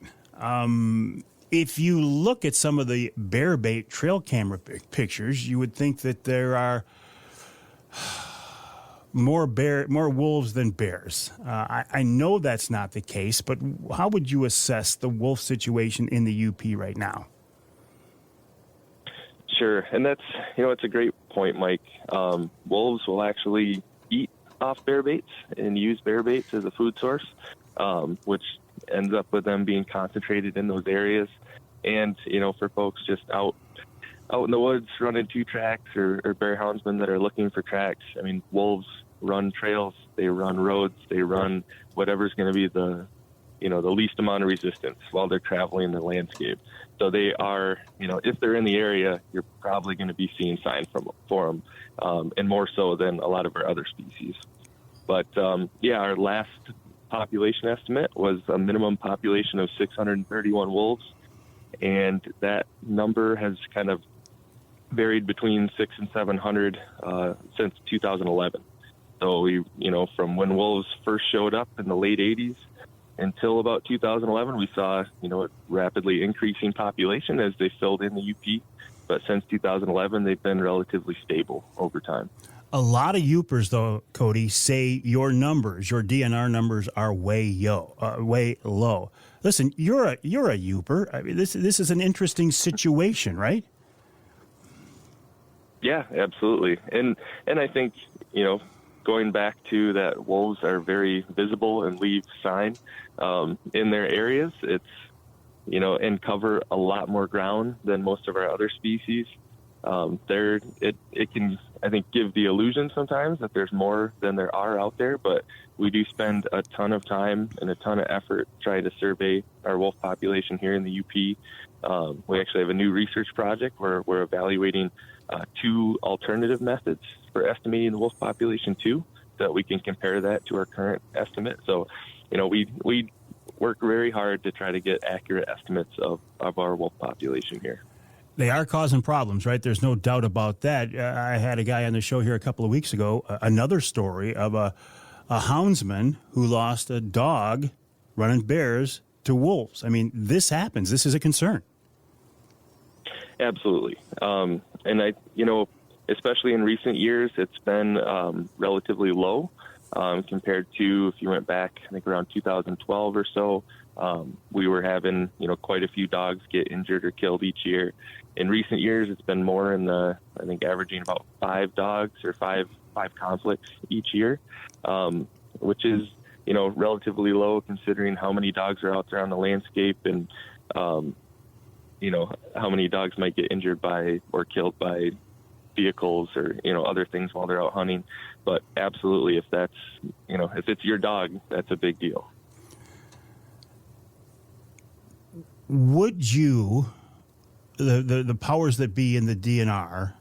[SPEAKER 2] If you look at some of the bear bait trail camera pictures, you would think that there are more wolves than bears. I know that's not the case, but how would you assess the wolf situation in the UP right now?
[SPEAKER 5] Sure, and that's it's a great point, Mike. Wolves will actually eat off bear baits and use bear baits as a food source, which ends up with them being concentrated in those areas. And for folks just out in the woods running 2 tracks or bear houndsmen that are looking for tracks, I mean, wolves run trails, they run roads, they run whatever's going to be the least amount of resistance while they're traveling the landscape. So they are, if they're in the area, you're probably going to be seeing signs for them, and more so than a lot of our other species. But our last population estimate was a minimum population of 631 wolves, and that number has kind of varied between 600 and 700 since 2011. So we, from when wolves first showed up in the late 80s until about 2011, we saw, a rapidly increasing population as they filled in the UP. But since 2011, they've been relatively stable over time.
[SPEAKER 2] A lot of Yoopers, though, Cody, say your DNR numbers are way low. Listen, you're a Yooper. I mean, this is an interesting situation, right?
[SPEAKER 5] Yeah, absolutely. And I think, going back to that, wolves are very visible and leave sign in their areas. It's, and cover a lot more ground than most of our other species. It can, I think, give the illusion sometimes that there's more than there are out there, but we do spend a ton of time and a ton of effort trying to survey our wolf population here in the UP. We actually have a new research project where we're evaluating 2 alternative methods for estimating the wolf population too, so that we can compare that to our current estimate. So, we work very hard to try to get accurate estimates of our wolf population here.
[SPEAKER 2] They are causing problems, right? There's no doubt about that. I had a guy on the show here a couple of weeks ago, another story of a houndsman who lost a dog running bears to wolves. I mean, this happens. This is a concern.
[SPEAKER 5] Absolutely. And especially in recent years, it's been relatively low compared to if you went back, I think around 2012 or so. We were having, quite a few dogs get injured or killed each year. In recent years, it's been more in the, I think, averaging about 5 dogs or five conflicts each year, which is, relatively low considering how many dogs are out there on the landscape and, how many dogs might get injured by or killed by vehicles or, other things while they're out hunting. But absolutely, if that's, if it's your dog, that's a big deal.
[SPEAKER 2] Would you, the powers that be in the DNR,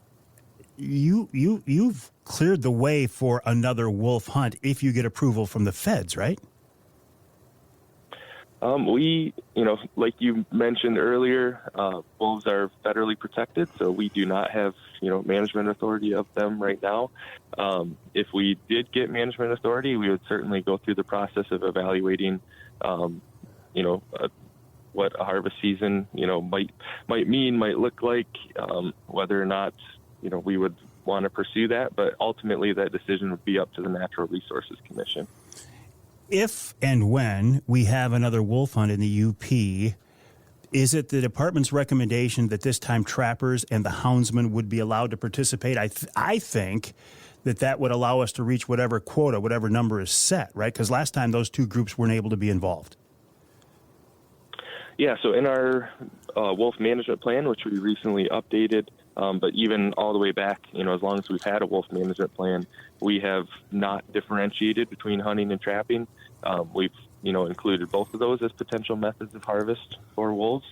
[SPEAKER 2] you've cleared the way for another wolf hunt if you get approval from the feds, right?
[SPEAKER 5] We, like you mentioned earlier, wolves are federally protected, so we do not have, management authority of them right now. If we did get management authority, we would certainly go through the process of evaluating, what a harvest season, might look like, whether or not, we would want to pursue that. But ultimately, that decision would be up to the Natural Resources Commission.
[SPEAKER 2] If and when we have another wolf hunt in the UP, is it the department's recommendation that this time trappers and the houndsmen would be allowed to participate? I think that would allow us to reach whatever quota, whatever number is set, right? Because last time those 2 groups weren't able to be involved.
[SPEAKER 5] Yeah, so in our wolf management plan, which we recently updated, but even all the way back, as long as we've had a wolf management plan, we have not differentiated between hunting and trapping. We've, included both of those as potential methods of harvest for wolves.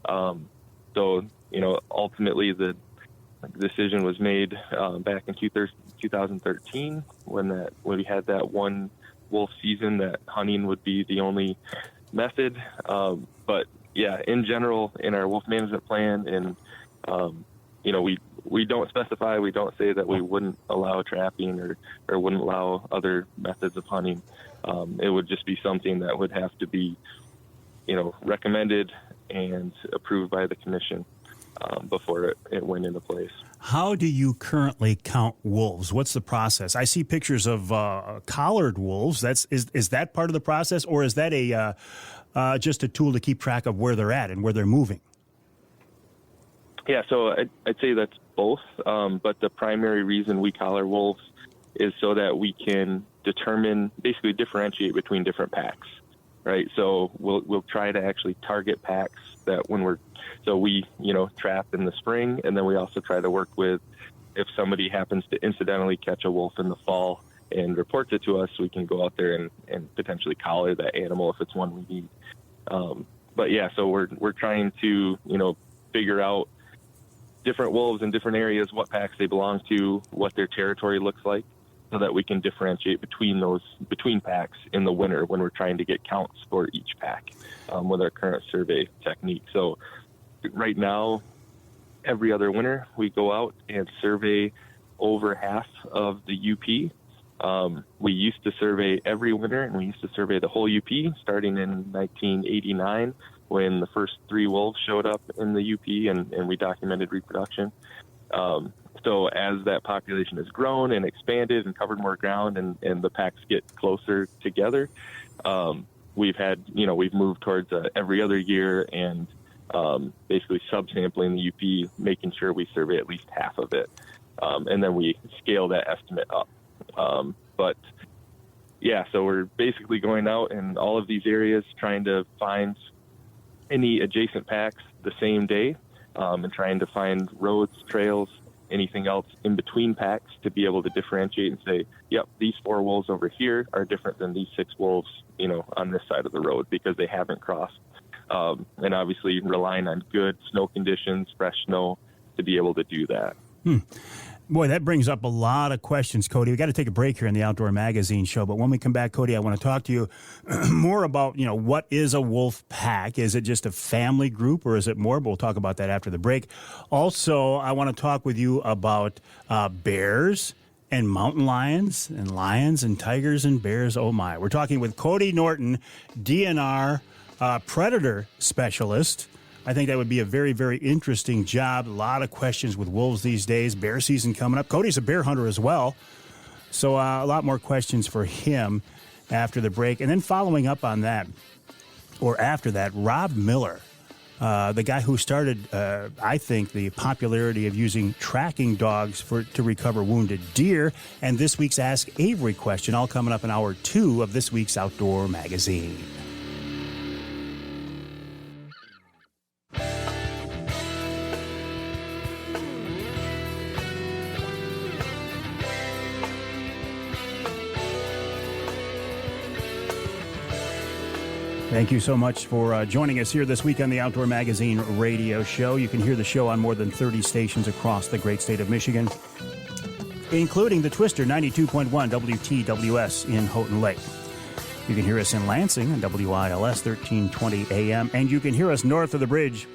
[SPEAKER 5] So, ultimately the decision was made back in 2013 when we had that one wolf season that hunting would be the only method. But yeah, in general, in our wolf management plan, and we don't specify, we don't say that we wouldn't allow trapping or wouldn't allow other methods of hunting. It would just be something that would have to be, recommended and approved by the commission before it went into place. How
[SPEAKER 2] do you currently count wolves? What's the process? I see pictures of collared wolves. Is that part of the process, or is that just a tool to keep track of where they're at and where they're moving?
[SPEAKER 5] Yeah, so I'd say that's both, but the primary reason we collar wolves is so that we can basically differentiate between different packs, right? So we'll try to actually target packs that we trap in the spring, and then we also try to work with, if somebody happens to incidentally catch a wolf in the fall and reports it to us, we can go out there and potentially collar that animal if it's one we need. But yeah, so we're trying to, figure out different wolves in different areas, what packs they belong to, what their territory looks like, so that we can differentiate between packs in the winter when we're trying to get counts for each pack with our current survey technique. So right now, every other winter, we go out and survey over half of the UP. We used to survey every winter, and we used to survey the whole UP starting in 1989 when the first 3 wolves showed up in the UP and we documented reproduction. So as that population has grown and expanded and covered more ground and the packs get closer together, we've moved towards every other year and basically subsampling the UP, making sure we survey at least half of it. and then we scale that estimate up. But yeah, so we're basically going out in all of these areas trying to find any adjacent packs the same day, and trying to find roads, trails, anything else in between packs to be able to differentiate and say, yep, these 4 wolves over here are different than these 6 wolves, on this side of the road because they haven't crossed. And obviously relying on good snow conditions, fresh snow to be able to do that.
[SPEAKER 2] Boy, that brings up a lot of questions, Cody. We got to take a break here in the Outdoor Magazine show, but when we come back, Cody, I want to talk to you more about, what is a wolf pack? Is it just a family group or is it more? But we'll talk about that after the break. Also, I want to talk with you about bears and mountain lions and tigers and bears. Oh my. We're talking with Cody Norton, DNR predator specialist. I think that would be a very, very interesting job. A lot of questions with wolves these days. Bear season coming up. Cody's a bear hunter as well. So a lot more questions for him after the break. And then following up on that, or after that, Rob Miller, the guy who started, I think, the popularity of using tracking dogs to recover wounded deer. And this week's Ask Avery question, all coming up in hour 2 of this week's Outdoor Magazine. Thank you so much for joining us here this week on the Outdoor Magazine radio show. You can hear the show on more than 30 stations across the great state of Michigan, including the Twister 92.1 WTWS in Houghton Lake. You can hear us in Lansing on WILS 1320 AM, and you can hear us north of the bridge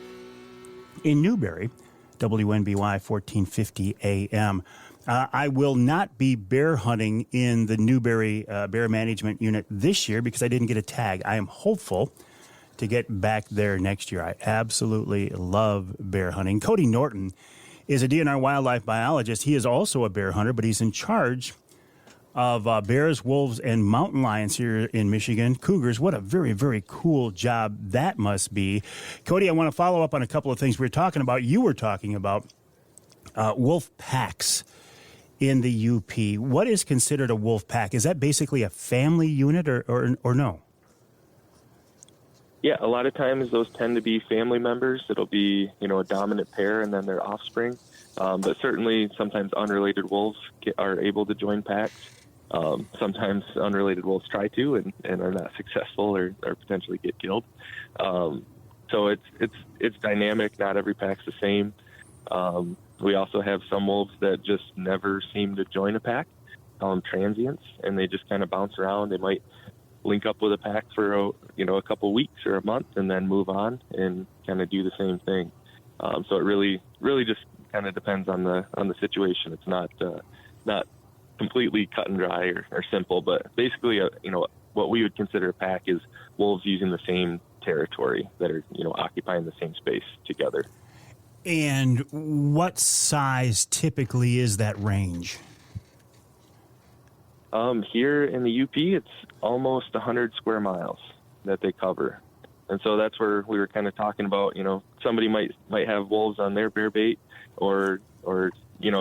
[SPEAKER 2] in Newberry, WNBY 1450 AM. I will not be bear hunting in the Newberry Bear Management Unit this year because I didn't get a tag. I am hopeful to get back there next year. I absolutely love bear hunting. Cody Norton is a DNR wildlife biologist. He is also a bear hunter, but he's in charge of bears, wolves, and mountain lions here in Michigan. Cougars, what a very, very cool job that must be. Cody, I want to follow up on a couple of things we were talking about. You were talking about wolf packs in the UP. What is considered a wolf pack? Is that basically a family unit or no?
[SPEAKER 5] Yeah, a lot of times those tend to be family members. It'll be, a dominant pair and then their offspring. But certainly sometimes unrelated wolves are able to join packs. Sometimes unrelated wolves try to and are not successful or potentially get killed. So it's dynamic. Not every pack's the same. We also have some wolves that just never seem to join a pack, call them transients, and they just kind of bounce around. They might link up with a pack for a couple weeks or a month and then move on and kind of do the same thing. So it really just kind of depends on the situation. It's not completely cut and dry or simple, but basically what we would consider a pack is wolves using the same territory that are occupying the same space together.
[SPEAKER 2] And what size typically is that range?
[SPEAKER 5] Here in the UP, it's almost 100 square miles that they cover. And so that's where we were kind of talking about, somebody might have wolves on their bear bait or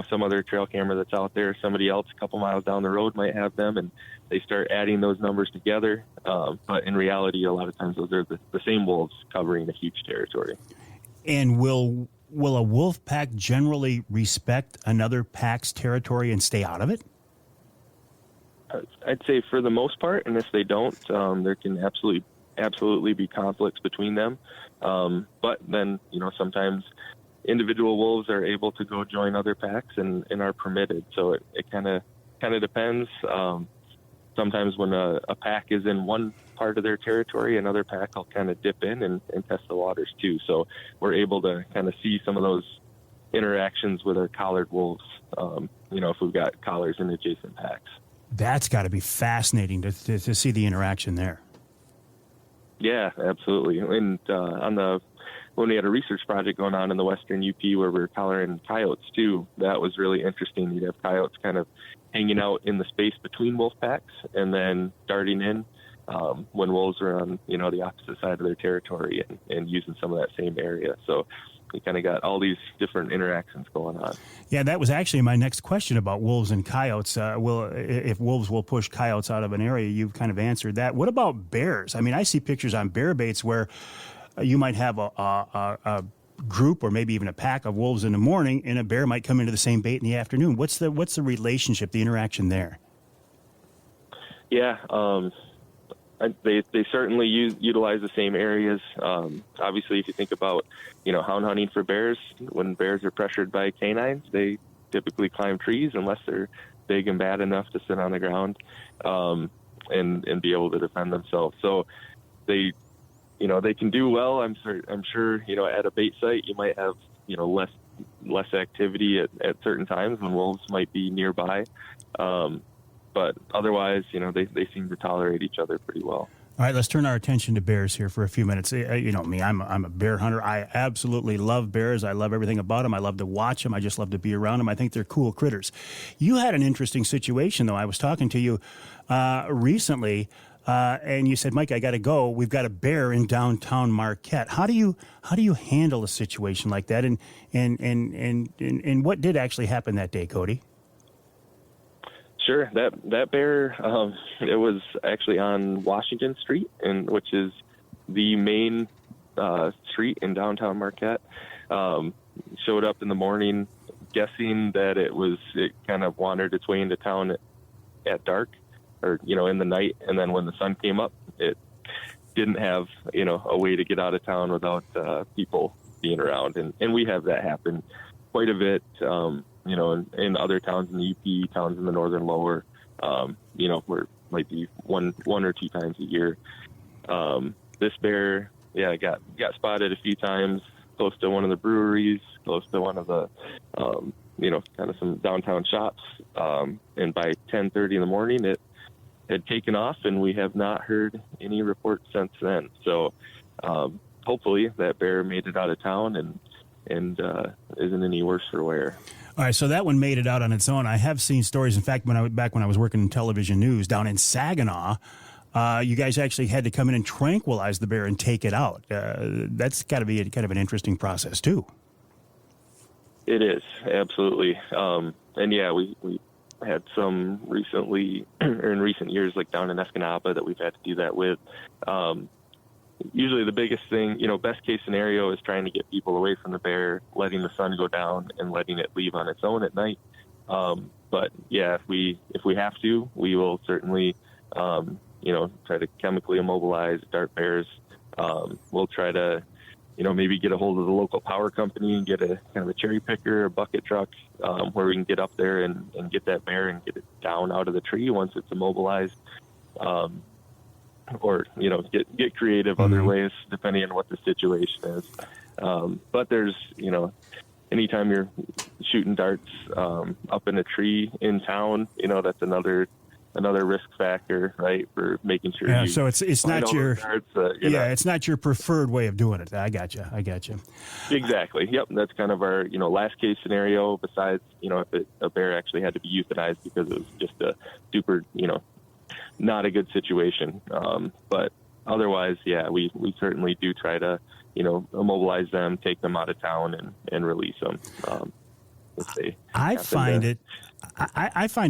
[SPEAKER 5] some other trail camera that's out there. Somebody else a couple miles down the road might have them, and they start adding those numbers together. But in reality, a lot of times those are the same wolves covering a huge territory.
[SPEAKER 2] And will a wolf pack generally respect another pack's territory and stay out of it?
[SPEAKER 5] I'd say for the most part, and if they don't, there can absolutely be conflicts between them. But then, sometimes individual wolves are able to go join other packs and are permitted. So it kind of depends. Sometimes when a pack is in one part of their territory, another pack will kind of dip in and test the waters too. So we're able to kind of see some of those interactions with our collared wolves, if we've got collars in adjacent packs.
[SPEAKER 2] That's got to be fascinating to see the interaction there.
[SPEAKER 5] Yeah, absolutely. And when we had a research project going on in the western UP where we were collaring coyotes too, that was really interesting. You'd have coyotes kind of hanging out in the space between wolf packs and then darting in when wolves are on, the opposite side of their territory and using some of that same area. So you kind of got all these different interactions going on.
[SPEAKER 2] Yeah, that was actually my next question about wolves and coyotes. If wolves will push coyotes out of an area, you've kind of answered that. What about bears? I mean, I see pictures on bear baits where you might have a group or maybe even a pack of wolves in the morning, and a bear might come into the same bait in the afternoon. What's the relationship, the interaction there?
[SPEAKER 5] Yeah, they certainly utilize the same areas. Obviously, if you think about, hound hunting for bears, when bears are pressured by canines, they typically climb trees unless they're big and bad enough to sit on the ground and be able to defend themselves. So they can do well. I'm sure, at a bait site, you might have, less activity at certain times when wolves might be nearby. But otherwise, they seem to tolerate each other pretty well.
[SPEAKER 2] All right, let's turn our attention to bears here for a few minutes. You know me, I'm a bear hunter. I absolutely love bears. I love everything about them. I love to watch them. I just love to be around them. I think they're cool critters. You had an interesting situation, though. I was talking to you recently, and you said, Mike, I got to go. We've got a bear in downtown Marquette. How do you handle a situation like that? And what did actually happen that day, Cody?
[SPEAKER 5] Sure. That bear, it was actually on Washington Street, which is the main street in downtown Marquette. Showed up in the morning, guessing that it kind of wandered its way into town at dark, or in the night, and then when the sun came up, it didn't have a way to get out of town without people being around, and we have that happen quite a bit. In other towns in the UP, towns in the northern lower, where might be one or two times a year. This bear, got spotted a few times close to one of the breweries, close to one of the, kind of some downtown shops. And by 10:30 in the morning, it had taken off, and we have not heard any reports since then. So hopefully that bear made it out of town and isn't any worse for wear.
[SPEAKER 2] All right, so that one made it out on its own. I have seen stories. In fact, when I was working in television news down in Saginaw, you guys actually had to come in and tranquilize the bear and take it out. That's got to be kind of an interesting process too.
[SPEAKER 5] It is, absolutely. We had some recently, or in recent years, like down in Escanaba, that we've had to do that with. Usually the biggest thing, best case scenario is trying to get people away from the bear, letting the sun go down and letting it leave on its own at night. But if we have to, we will certainly, try to chemically immobilize dart bears. We'll try to, maybe get a hold of the local power company and get a kind of a cherry picker, a bucket truck, where we can get up there and get that bear and get it down out of the tree once it's immobilized. Or get creative other ways depending on what the situation is. But there's anytime you're shooting darts up in a tree in town, that's another risk factor, right? For making sure.
[SPEAKER 2] Yeah. So it's not your
[SPEAKER 5] darts,
[SPEAKER 2] it's not your preferred way of doing it. I gotcha.
[SPEAKER 5] Exactly. Yep. That's kind of our last case scenario. Besides if a bear actually had to be euthanized because it was just a super not a good situation. But otherwise, we certainly do try to, immobilize them, take them out of town and release them. I find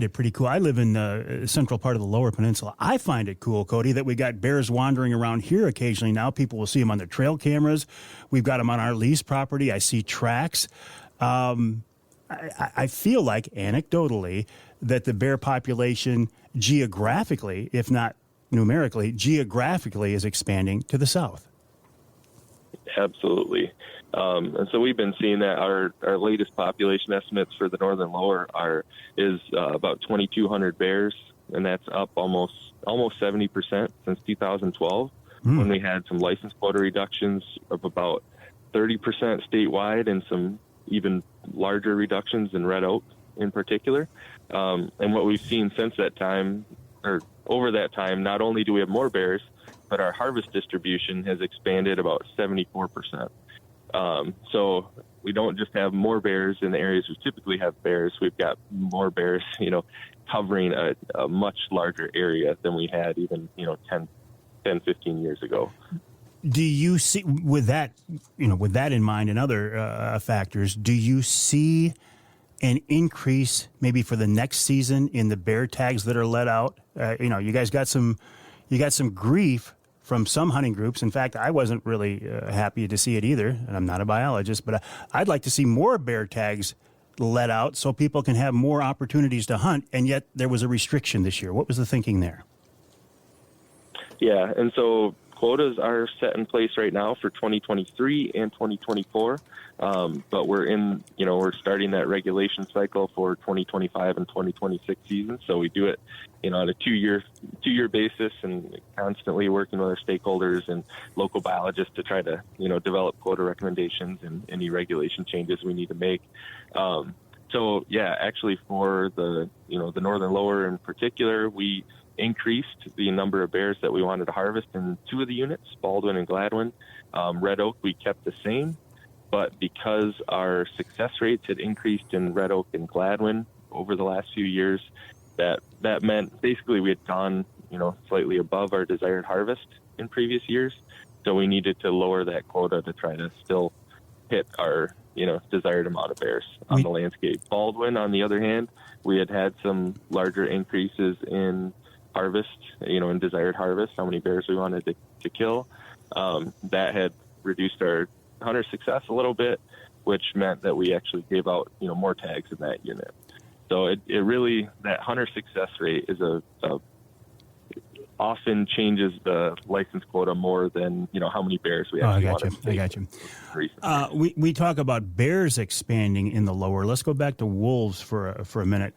[SPEAKER 2] it pretty cool. I live in the central part of the Lower Peninsula. I find it cool, Cody, that we got bears wandering around here occasionally now. People will see them on their trail cameras. We've got them on our lease property. I see tracks. I feel like, anecdotally, that the bear population geographically, if not numerically, is expanding to the south.
[SPEAKER 5] Absolutely. And so we've been seeing that our latest population estimates for the northern lower is about 2,200 bears, and that's up almost 70% since 2012, when we had some license quota reductions of about 30% statewide and some even larger reductions in red oak in particular. And what we've seen since that time, or over that time, not only do we have more bears, but our harvest distribution has expanded about 74%. So we don't just have more bears in the areas we typically have bears. We've got more bears, covering a much larger area than we had even, 10, 15 years ago.
[SPEAKER 2] Do you see, with that in mind and other factors, do you see an increase maybe for the next season in the bear tags that are let out? You guys got some grief from some hunting groups. In fact, I wasn't really happy to see it either, and I'm not a biologist, but I'd like to see more bear tags let out so people can have more opportunities to hunt, and yet there was a restriction this year. What was the thinking there?
[SPEAKER 5] Yeah, and so quotas are set in place right now for 2023 and 2024, but we're starting that regulation cycle for 2025 and 2026 seasons. So we do it, on a two-year basis, and constantly working with our stakeholders and local biologists to try to, develop quota recommendations and any regulation changes we need to make. So yeah, actually for the northern lower in particular, we increased the number of bears that we wanted to harvest in 2 of the units, Baldwin and Gladwin. Red Oak, we kept the same, but because our success rates had increased in Red Oak and Gladwin over the last few years, that meant basically we had gone, slightly above our desired harvest in previous years. So we needed to lower that quota to try to still hit our, desired amount of bears on the landscape. Baldwin, on the other hand, we had some larger increases in harvest, in desired harvest, how many bears we wanted to kill. That had reduced our hunter success a little bit, which meant that we actually gave out, more tags in that unit. So it really, that hunter success rate is often changes the license quota more than, how many bears we actually want to take.
[SPEAKER 2] I got you. We talk about bears expanding in the lower. Let's go back to wolves for a minute.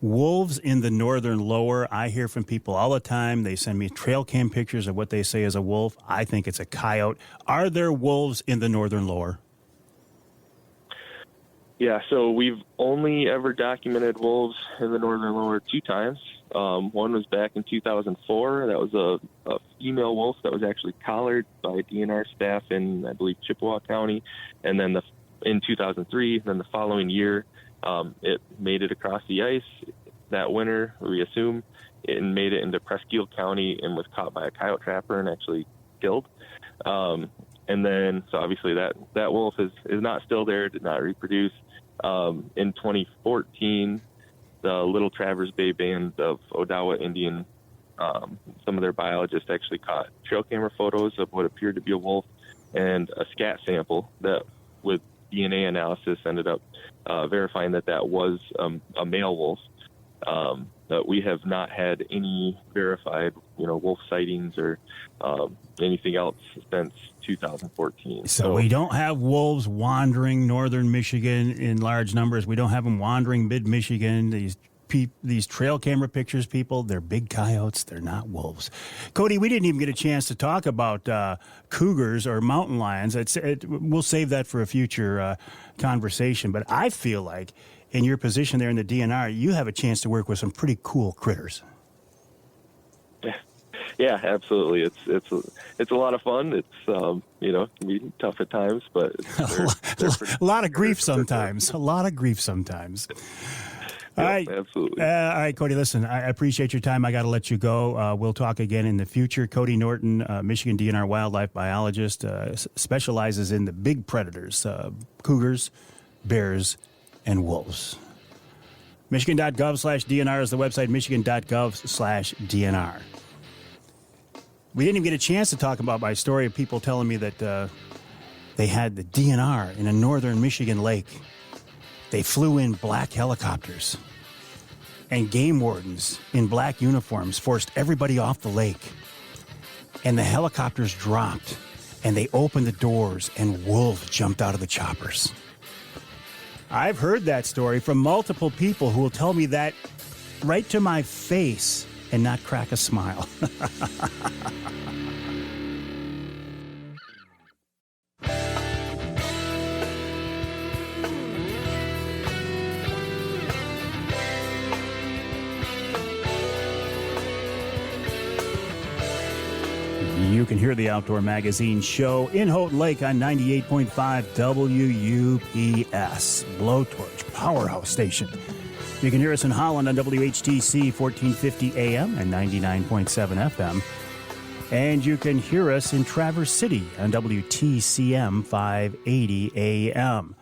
[SPEAKER 2] Wolves in the northern lower, I hear from people all the time. They send me trail cam pictures of what they say is a wolf. I think it's a coyote. Are there wolves in the northern lower?
[SPEAKER 5] Yeah, so we've only ever documented wolves in the northern lower 2 times. One was back in 2004. That was a female wolf that was actually collared by DNR staff in, I believe, Chippewa County. And then in 2003, then the following year, it made it across the ice that winter, we assume, and made it into Presque Isle County and was caught by a coyote trapper and actually killed. And then, so obviously that wolf is not still there, did not reproduce. In 2014, the Little Traverse Bay Band of Odawa Indian, some of their biologists actually caught trail camera photos of what appeared to be a wolf and a scat sample that, with DNA analysis, ended up verifying that was a male wolf. But we have not had any verified, wolf sightings or anything else since 2014.
[SPEAKER 2] So we don't have wolves wandering northern Michigan in large numbers. We don't have them wandering mid-Michigan. These trail camera pictures, people, they're big coyotes. They're not wolves. Cody, we didn't even get a chance to talk about cougars or mountain lions. We'll save that for a future conversation. But I feel like in your position there in the DNR, you have a chance to work with some pretty cool critters.
[SPEAKER 5] Yeah, absolutely. It's a lot of fun. It's can be tough at times, but
[SPEAKER 2] a lot of grief sometimes. A lot of grief sometimes. All right,
[SPEAKER 5] absolutely.
[SPEAKER 2] All right, Cody, listen, I appreciate your time. I got to let you go. We'll talk again in the future. Cody Norton, Michigan DNR wildlife biologist, specializes in the big predators, cougars, bears, and wolves. Michigan.gov/DNR is the website, Michigan.gov/DNR. We didn't even get a chance to talk about my story of people telling me that they had the DNR in a northern Michigan lake. They flew in black helicopters, and game wardens in black uniforms forced everybody off the lake. And the helicopters dropped, and they opened the doors, and wolves jumped out of the choppers. I've heard that story from multiple people who will tell me that right to my face and not crack a smile. You can hear the Outdoor Magazine show in Houghton Lake on 98.5 WUPS, Blowtorch Powerhouse Station. You can hear us in Holland on WHTC 1450 AM and 99.7 FM. And you can hear us in Traverse City on WTCM 580 AM.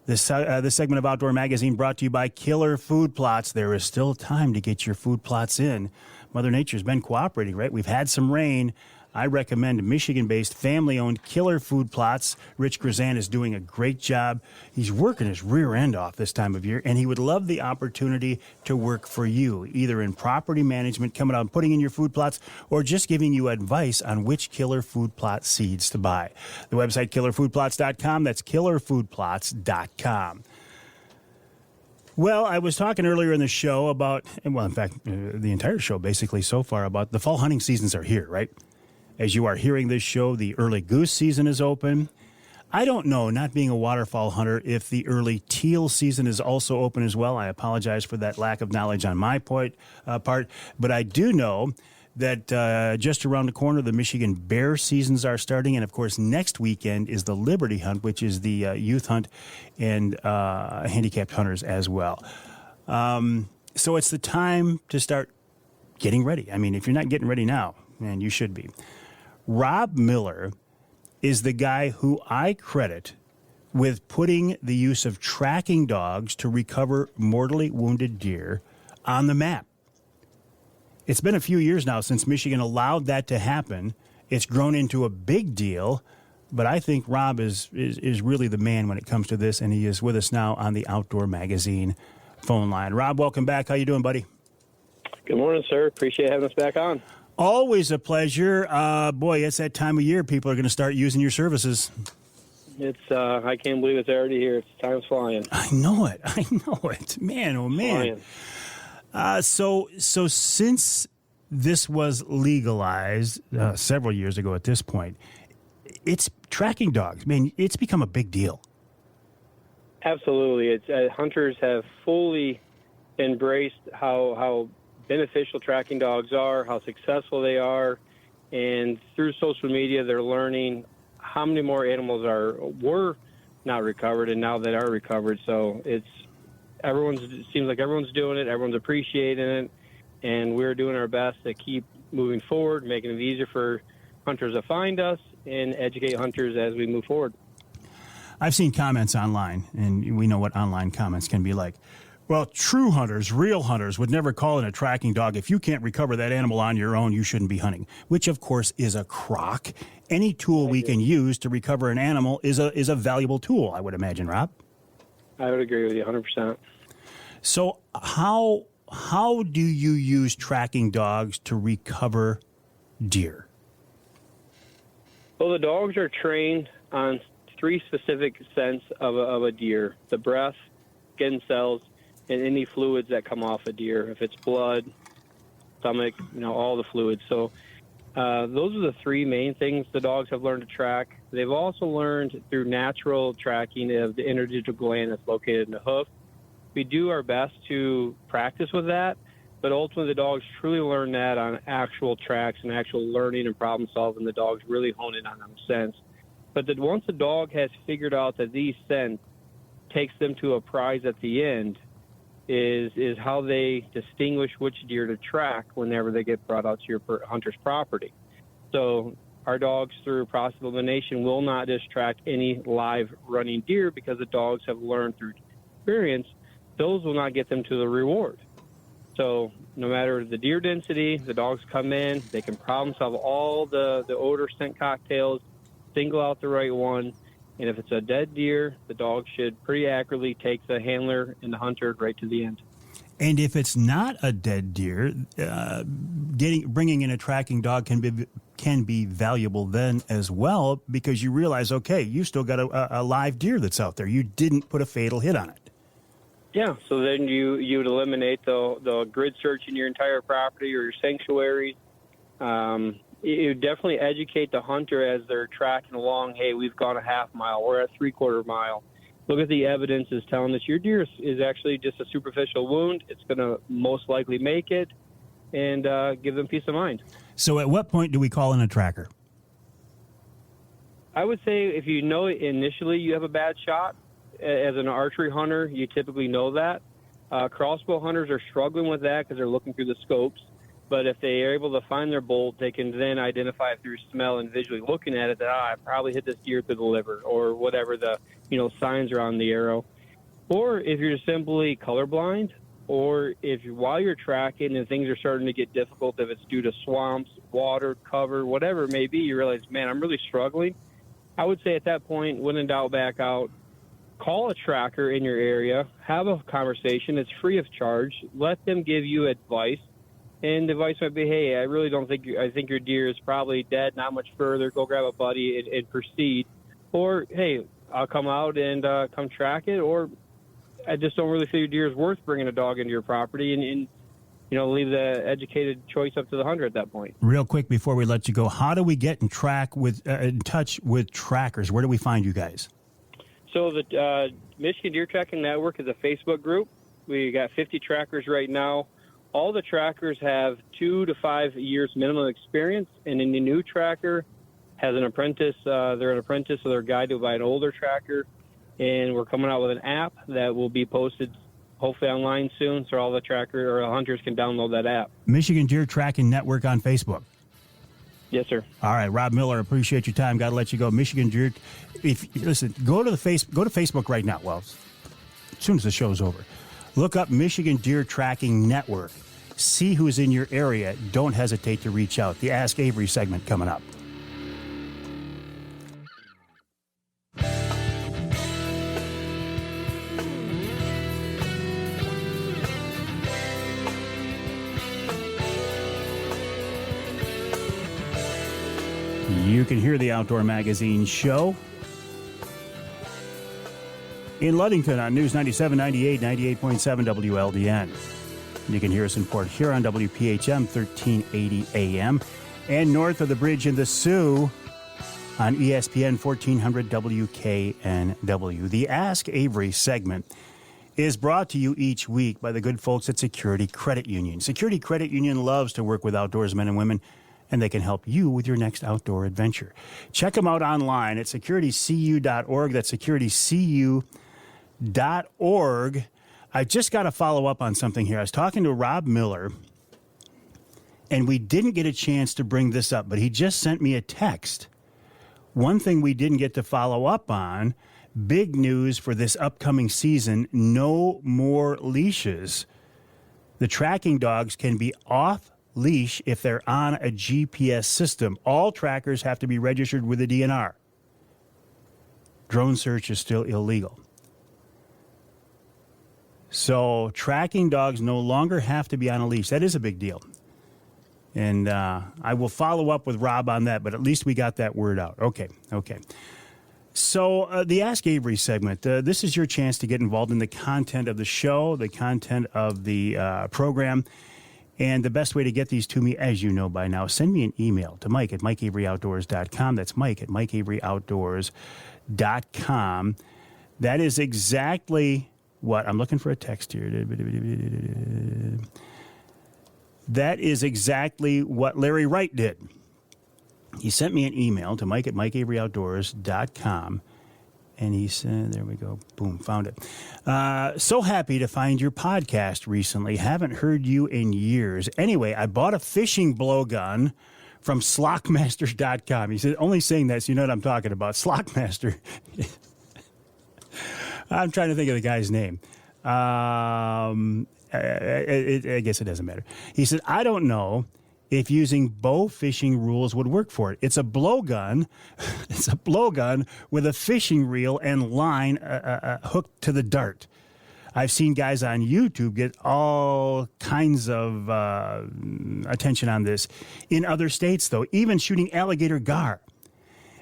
[SPEAKER 2] This segment of Outdoor Magazine brought to you by Killer Food Plots. There is still time to get your food plots in. Mother Nature's been cooperating, right? We've had some rain. I recommend Michigan-based, family-owned Killer Food Plots. Rich Grzan is doing a great job. He's working his rear end off this time of year, and he would love the opportunity to work for you, either in property management, coming out and putting in your food plots, or just giving you advice on which Killer Food Plot seeds to buy. The website, killerfoodplots.com. That's killerfoodplots.com. Well, I was talking earlier in the show about, well, in fact, the entire show basically so far, about the fall hunting seasons are here, right? As you are hearing this show, the early goose season is open. I don't know, not being a waterfowl hunter, if the early teal season is also open as well. I apologize for that lack of knowledge on my part, but I do know that just around the corner, the Michigan bear seasons are starting. And, of course, next weekend is the Liberty Hunt, which is the youth hunt and handicapped hunters as well. So it's the time to start getting ready. I mean, if you're not getting ready now, man, you should be. Rob Miller is the guy who I credit with putting the use of tracking dogs to recover mortally wounded deer on the map. It's been a few years now since Michigan allowed that to happen. It's grown into a big deal, but I think Rob is really the man when it comes to this, and he is with us now on the Outdoor Magazine phone line. Rob, welcome back. How you doing, buddy?
[SPEAKER 6] Good morning, sir. Appreciate having us back on.
[SPEAKER 2] Always a pleasure. Boy, it's that time of year people are going to start using your services.
[SPEAKER 6] It's I can't believe it's already here. Time's flying.
[SPEAKER 2] I know it. Man, oh, man. So since this was legalized several years ago at this point, it's tracking dogs. Man, it's become a big deal.
[SPEAKER 6] Absolutely. It's hunters have fully embraced how beneficial tracking dogs are, how successful they are, and through social media, they're learning how many more animals were not recovered and now that are recovered. So it seems like everyone's doing it, everyone's appreciating it, and we're doing our best to keep moving forward, making it easier for hunters to find us and educate hunters as we move forward.
[SPEAKER 2] I've seen comments online, and we know what online comments can be like. Well, true hunters, real hunters, would never call in a tracking dog. If you can't recover that animal on your own, you shouldn't be hunting, which, of course, is a crock. Any tool we can use to recover an animal is a valuable tool, I would imagine, Rob.
[SPEAKER 6] I would agree with you 100%.
[SPEAKER 2] So how do you use tracking dogs to recover deer?
[SPEAKER 6] Well, the dogs are trained on three specific scents of a deer: the breath, skin cells, and any fluids that come off a deer. If it's blood, stomach, all the fluids. So those are the three main things the dogs have learned to track. They've also learned through natural tracking of the interdigital gland that's located in the hoof. We do our best to practice with that, but ultimately the dogs truly learn that on actual tracks and actual learning and problem solving. The dogs really hone in on them scents. But once the dog has figured out that these scents takes them to a prize at the end, is how they distinguish which deer to track whenever they get brought out to your hunter's property. So our dogs, through process of elimination, will not just track any live running deer, because the dogs have learned through experience those will not get them to the reward. So no matter the deer density, the dogs come in, they can problem solve all the odor scent cocktails, single out the right one. And if it's a dead deer, the dog should pretty accurately take the handler and the hunter right to the end.
[SPEAKER 2] And if it's not a dead deer, bringing in a tracking dog can be valuable then as well, because you realize, okay, you still got a live deer that's out there. You didn't put a fatal hit on it.
[SPEAKER 6] Yeah, so then you would eliminate the grid search in your entire property or your sanctuary. You definitely educate the hunter as they're tracking along. Hey, we've gone a half mile. We're at 3/4 mile. Look at the evidence is telling us your deer is actually just a superficial wound. It's going to most likely make it, and give them peace of mind.
[SPEAKER 2] So at what point do we call in a tracker?
[SPEAKER 6] I would say if you know initially you have a bad shot, as an archery hunter, you typically know that. Crossbow hunters are struggling with that because they're looking through the scopes. But if they are able to find their bolt, they can then identify through smell and visually looking at it that I probably hit this deer through the liver or whatever the signs are on the arrow. Or if you're simply colorblind, or if while you're tracking and things are starting to get difficult, if it's due to swamps, water, cover, whatever it may be, you realize, man, I'm really struggling. I would say at that point, when in doubt, back out. Call a tracker in your area, have a conversation. It's free of charge. Let them give you advice. And the advice might be, hey, I really don't think I think your deer is probably dead, not much further. Go grab a buddy and proceed. Or, hey, I'll come out and come track it. Or I just don't really feel your deer is worth bringing a dog into your property and leave the educated choice up to the hunter at that point.
[SPEAKER 2] Real quick before we let you go, how do we get in touch with trackers? Where do we find you guys?
[SPEAKER 6] So the Michigan Deer Tracking Network is a Facebook group. We got 50 trackers right now. All the trackers have 2 to 5 years minimum experience, and any new tracker has an apprentice. They're an apprentice, so they're guided by an older tracker. And we're coming out with an app that will be posted hopefully online soon, so all the tracker or hunters can download that app.
[SPEAKER 2] Michigan Deer Tracking Network on Facebook.
[SPEAKER 6] Yes, sir.
[SPEAKER 2] All right, Rob Miller, appreciate your time. Got to let you go. Michigan Deer. Go to Facebook right now. Well, as soon as the show's over, look up Michigan Deer Tracking Network. See who's in your area. Don't hesitate to reach out. The Ask Avery segment coming up. You can hear the Outdoor Magazine show in Ludington on News 97, 98, 98.7 WLDN. You can hear us in Port Huron, WPHM 1380 AM, and north of the bridge in the Sioux on ESPN 1400 WKNW. The Ask Avery segment is brought to you each week by the good folks at Security Credit Union. Security Credit Union loves to work with outdoorsmen and women, and they can help you with your next outdoor adventure. Check them out online at securitycu.org. That's securitycu.org. I just got to follow up on something here. I was talking to Rob Miller, and we didn't get a chance to bring this up, but he just sent me a text. One thing we didn't get to follow up on, big news for this upcoming season, no more leashes. The tracking dogs can be off leash if they're on a GPS system. All trackers have to be registered with the DNR. Drone search is still illegal. So tracking dogs no longer have to be on a leash. That is a big deal. And I will follow up with Rob on that, but at least we got that word out. Okay. So the Ask Avery segment, this is your chance to get involved in the content of the show, the content of the program. And the best way to get these to me, as you know by now, send me an email to Mike at MikeAveryOutdoors.com. That's Mike at MikeAveryOutdoors.com. That is exactly what I'm looking for a text here. That is exactly what Larry Wright did. He sent me an email to Mike at MikeAveryOutdoors.com. And he said, there we go. Boom, found it. So happy to find your podcast recently. Haven't heard you in years. Anyway, I bought a fishing blowgun from Slockmasters.com. He said, only saying that so you know what I'm talking about. Slockmaster. I'm trying to think of the guy's name. I guess it doesn't matter. He said, I don't know if using bow fishing rules would work for it. It's a blowgun. It's a blowgun with a fishing reel and line hooked to the dart. I've seen guys on YouTube get all kinds of attention on this. In other states, though, even shooting alligator gar.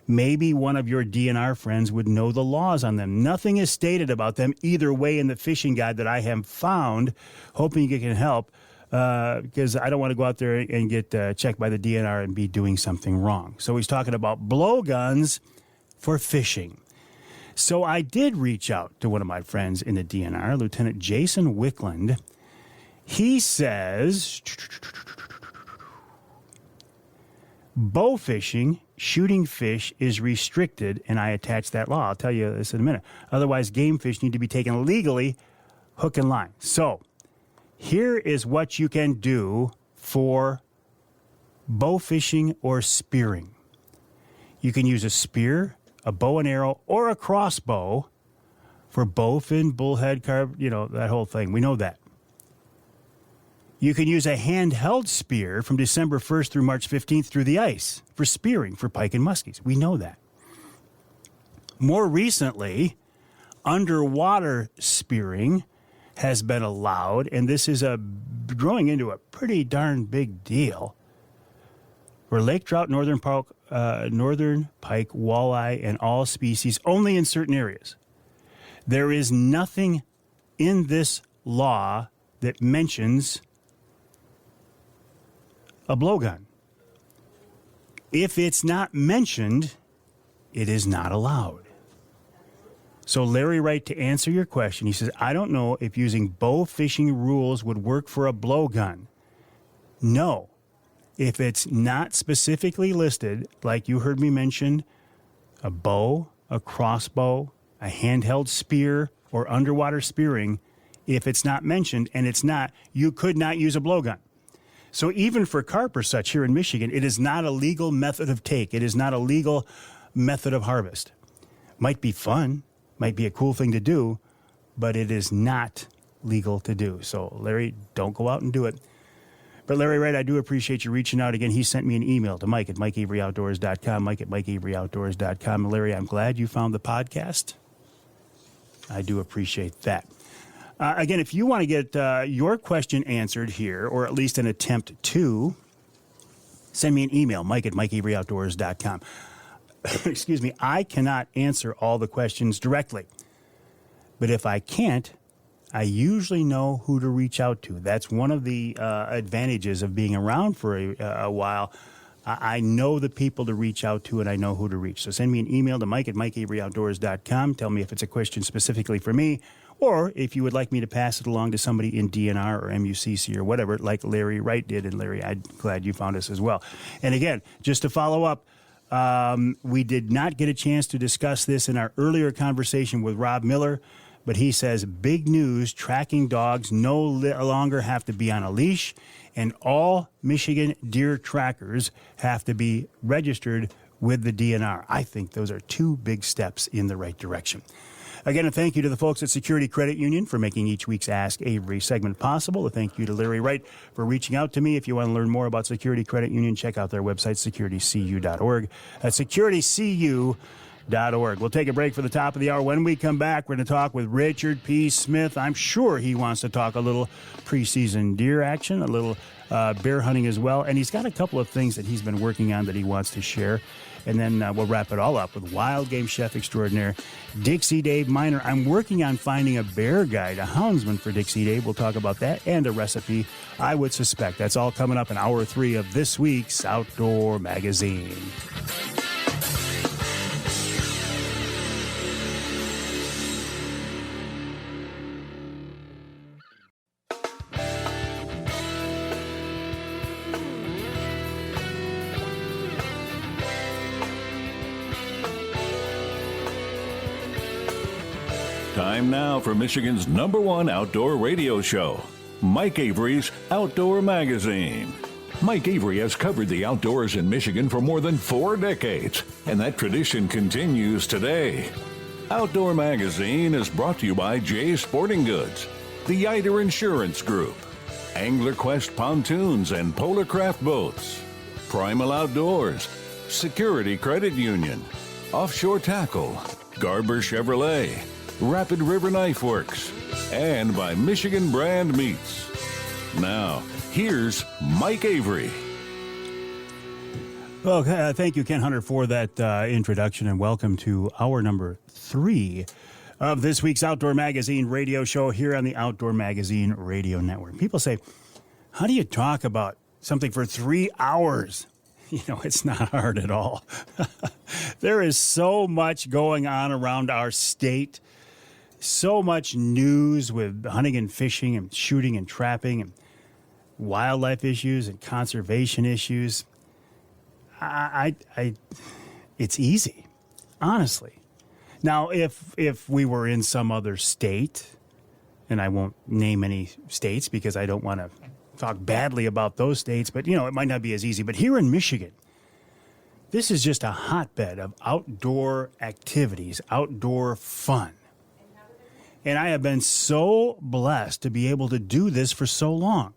[SPEAKER 2] Maybe one of your DNR friends would know the laws on them. Nothing is stated about them either way in the fishing guide that I have found. Hoping you can help. Because I don't want to go out there and get checked by the DNR and be doing something wrong. So he's talking about blowguns for fishing. So I did reach out to one of my friends in the DNR, Lieutenant Jason Wickland. He says, bow fishing, shooting fish is restricted, and I attached that law. I'll tell you this in a minute. Otherwise, game fish need to be taken legally, hook and line. So here is what you can do for bow fishing or spearing. You can use a spear, a bow and arrow, or a crossbow for bowfin, bullhead, carp, that whole thing. We know that. You can use a handheld spear from December 1st through March 15th through the ice for spearing for pike and muskies. We know that. More recently, underwater spearing has been allowed, and this is growing into a pretty darn big deal for lake trout, northern pike, walleye, and all species, only in certain areas. There is nothing in this law that mentions a blowgun. If it's not mentioned, it is not allowed. So Larry Wright, to answer your question, he says, I don't know if using bow fishing rules would work for a blowgun. No. If it's not specifically listed, like you heard me mention, a bow, a crossbow, a handheld spear, or underwater spearing, if it's not mentioned, and it's not, you could not use a blowgun. So even for carp or such here in Michigan, it is not a legal method of take. It is not a legal method of harvest. Might be fun, might be a cool thing to do, but it is not legal to do. So, Larry, don't go out and do it. But, Larry Wright, I do appreciate you reaching out again. He sent me an email to Mike at MikeAveryOutdoors.com, Mike at MikeAveryOutdoors.com. Larry, I'm glad you found the podcast. I do appreciate that. Again, if you want to get your question answered here, or at least an attempt to, send me an email, Mike at MikeAveryOutdoors.com. Excuse me, I cannot answer all the questions directly. But if I can't, I usually know who to reach out to. That's one of the advantages of being around for a while. I know the people to reach out to, and I know who to reach. So send me an email to Mike at MikeAveryOutdoors.com. Tell me if it's a question specifically for me, or if you would like me to pass it along to somebody in DNR or MUCC or whatever, like Larry Wright did. And Larry, I'm glad you found us as well. And again, just to follow up, we did not get a chance to discuss this in our earlier conversation with Rob Miller, but he says big news, tracking dogs no longer have to be on a leash, and all Michigan deer trackers have to be registered with the DNR. I think those are two big steps in the right direction. Again, a thank you to the folks at Security Credit Union for making each week's Ask Avery segment possible. A thank you to Larry Wright for reaching out to me. If you want to learn more about Security Credit Union, check out their website, securitycu.org. That's securitycu.org. We'll take a break for the top of the hour. When we come back, we're going to talk with Richard P. Smith. I'm sure he wants to talk a little preseason deer action, a little bear hunting as well. And he's got a couple of things that he's been working on that he wants to share. And then we'll wrap it all up with wild game chef extraordinaire, Dixie Dave Minar. I'm working on finding a bear guide, a houndsman for Dixie Dave. We'll talk about that and a recipe, I would suspect. That's all coming up in hour 3 of this week's Outdoor Magazine.
[SPEAKER 1] Time now for Michigan's #1 outdoor radio show, Mike Avery's Outdoor Magazine. Mike Avery has covered the outdoors in Michigan for more than 4 decades, and that tradition continues today. Outdoor Magazine is brought to you by Jay's Sporting Goods, the Eider Insurance Group, Angler Quest Pontoons and Polarcraft Boats, Primal Outdoors, Security Credit Union, Offshore Tackle, Garber Chevrolet, Rapid River Knife Works, and by Michigan Brand Meats. Now, here's Mike Avery.
[SPEAKER 2] Well, thank you, Ken Hunter, for that introduction, and welcome to hour number 3 of this week's Outdoor Magazine radio show here on the Outdoor Magazine Radio Network. People say, how do you talk about something for 3 hours? You know, it's not hard at all. There is so much going on around our state. So much news with hunting and fishing and shooting and trapping and wildlife issues and conservation issues. It's easy, honestly. Now, if we were in some other state, and I won't name any states because I don't want to talk badly about those states, but, it might not be as easy. But here in Michigan, this is just a hotbed of outdoor activities, outdoor fun. And I have been so blessed to be able to do this for so long.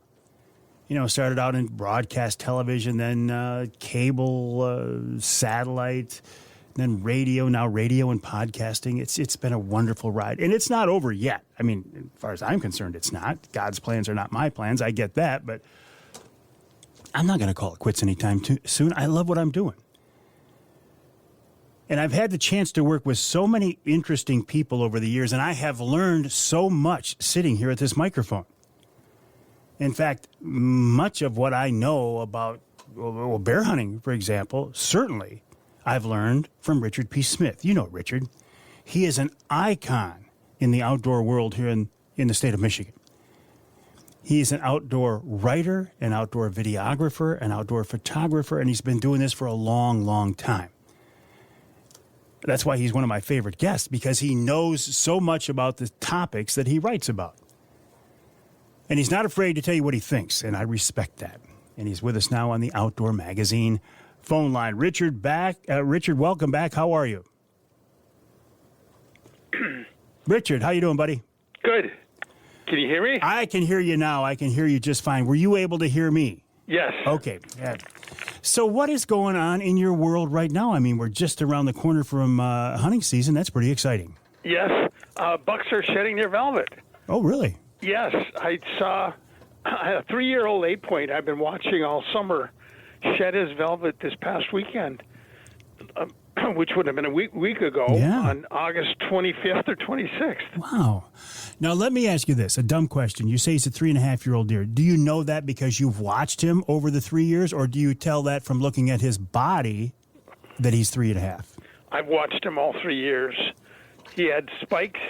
[SPEAKER 2] Started out in broadcast television, then cable, satellite, then radio, now radio and podcasting. It's been a wonderful ride. And it's not over yet. I mean, as far as I'm concerned, it's not. God's plans are not my plans. I get that. But I'm not going to call it quits anytime soon. I love what I'm doing. And I've had the chance to work with so many interesting people over the years, and I have learned so much sitting here at this microphone. In fact, much of what I know about bear hunting, for example, certainly I've learned from Richard P. Smith. You know Richard. He is an icon in the outdoor world here in the state of Michigan. He's an outdoor writer, an outdoor videographer, an outdoor photographer, and he's been doing this for a long, long time. That's why he's one of my favorite guests, because he knows so much about the topics that he writes about. And he's not afraid to tell you what he thinks, and I respect that. And he's with us now on the Outdoor Magazine phone line. Richard, welcome back. How are you? Richard, how you doing, buddy?
[SPEAKER 7] Good. Can you hear me?
[SPEAKER 2] I can hear you now. I can hear you just fine. Were you able to hear me?
[SPEAKER 7] Yes.
[SPEAKER 2] Okay. So what is going on in your world right now? I mean, we're just around the corner from hunting season. That's pretty exciting.
[SPEAKER 7] Yes. Bucks are shedding their velvet.
[SPEAKER 2] Oh, really?
[SPEAKER 7] Yes. I saw a 3-year-old 8-point I've been watching all summer shed his velvet this past weekend, which would have been a week ago on August 25th or 26th.
[SPEAKER 2] Wow. Now, let me ask you this, a dumb question. You say he's a 3.5-year-old deer. Do you know that because you've watched him over the 3 years, or do you tell that from looking at his body that he's 3.5?
[SPEAKER 7] I've watched him all 3 years. He had spikes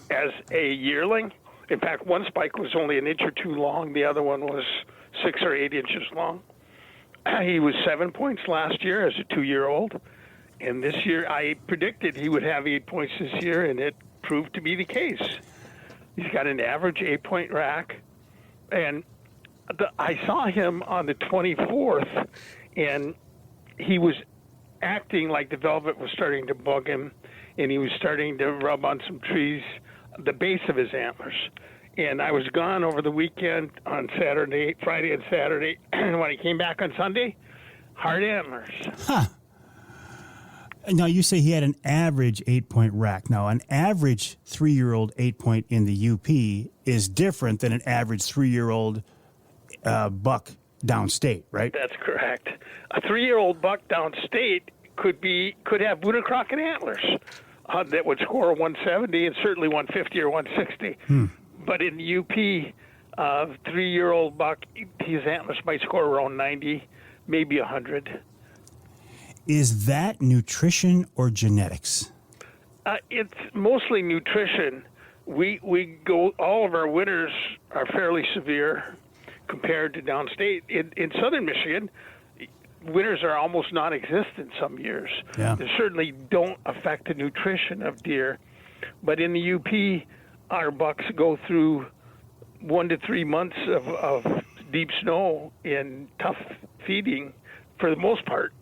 [SPEAKER 7] as a yearling. In fact, one spike was only an inch or two long. The other one was 6 or 8 inches long. He was 7 points last year as a 2-year-old. And this year, I predicted he would have 8 points this year, and it proved to be the case. He's got an average 8-point rack. And I saw him on the 24th, and he was acting like the velvet was starting to bug him, and he was starting to rub on some trees, the base of his antlers. And I was gone over the weekend on Friday and Saturday, and when he came back on Sunday, hard antlers.
[SPEAKER 2] Huh. Now, you say he had an average 8-point rack. Now, an average 3-year-old 8-point in the UP is different than an average 3-year-old buck downstate, right?
[SPEAKER 7] That's correct. A 3-year-old buck downstate could have Boone and Crockett antlers that would score 170 and certainly 150 or 160. But in the UP, a 3-year-old buck, his antlers might score around 90, maybe 100.
[SPEAKER 2] Is that nutrition or genetics?
[SPEAKER 7] It's mostly nutrition. We go. All of our winters are fairly severe compared to downstate. In southern Michigan, winters are almost non-existent some years.
[SPEAKER 2] Yeah.
[SPEAKER 7] They certainly don't affect the nutrition of deer. But in the UP, our bucks go through 1 to 3 months of deep snow and tough feeding for the most part.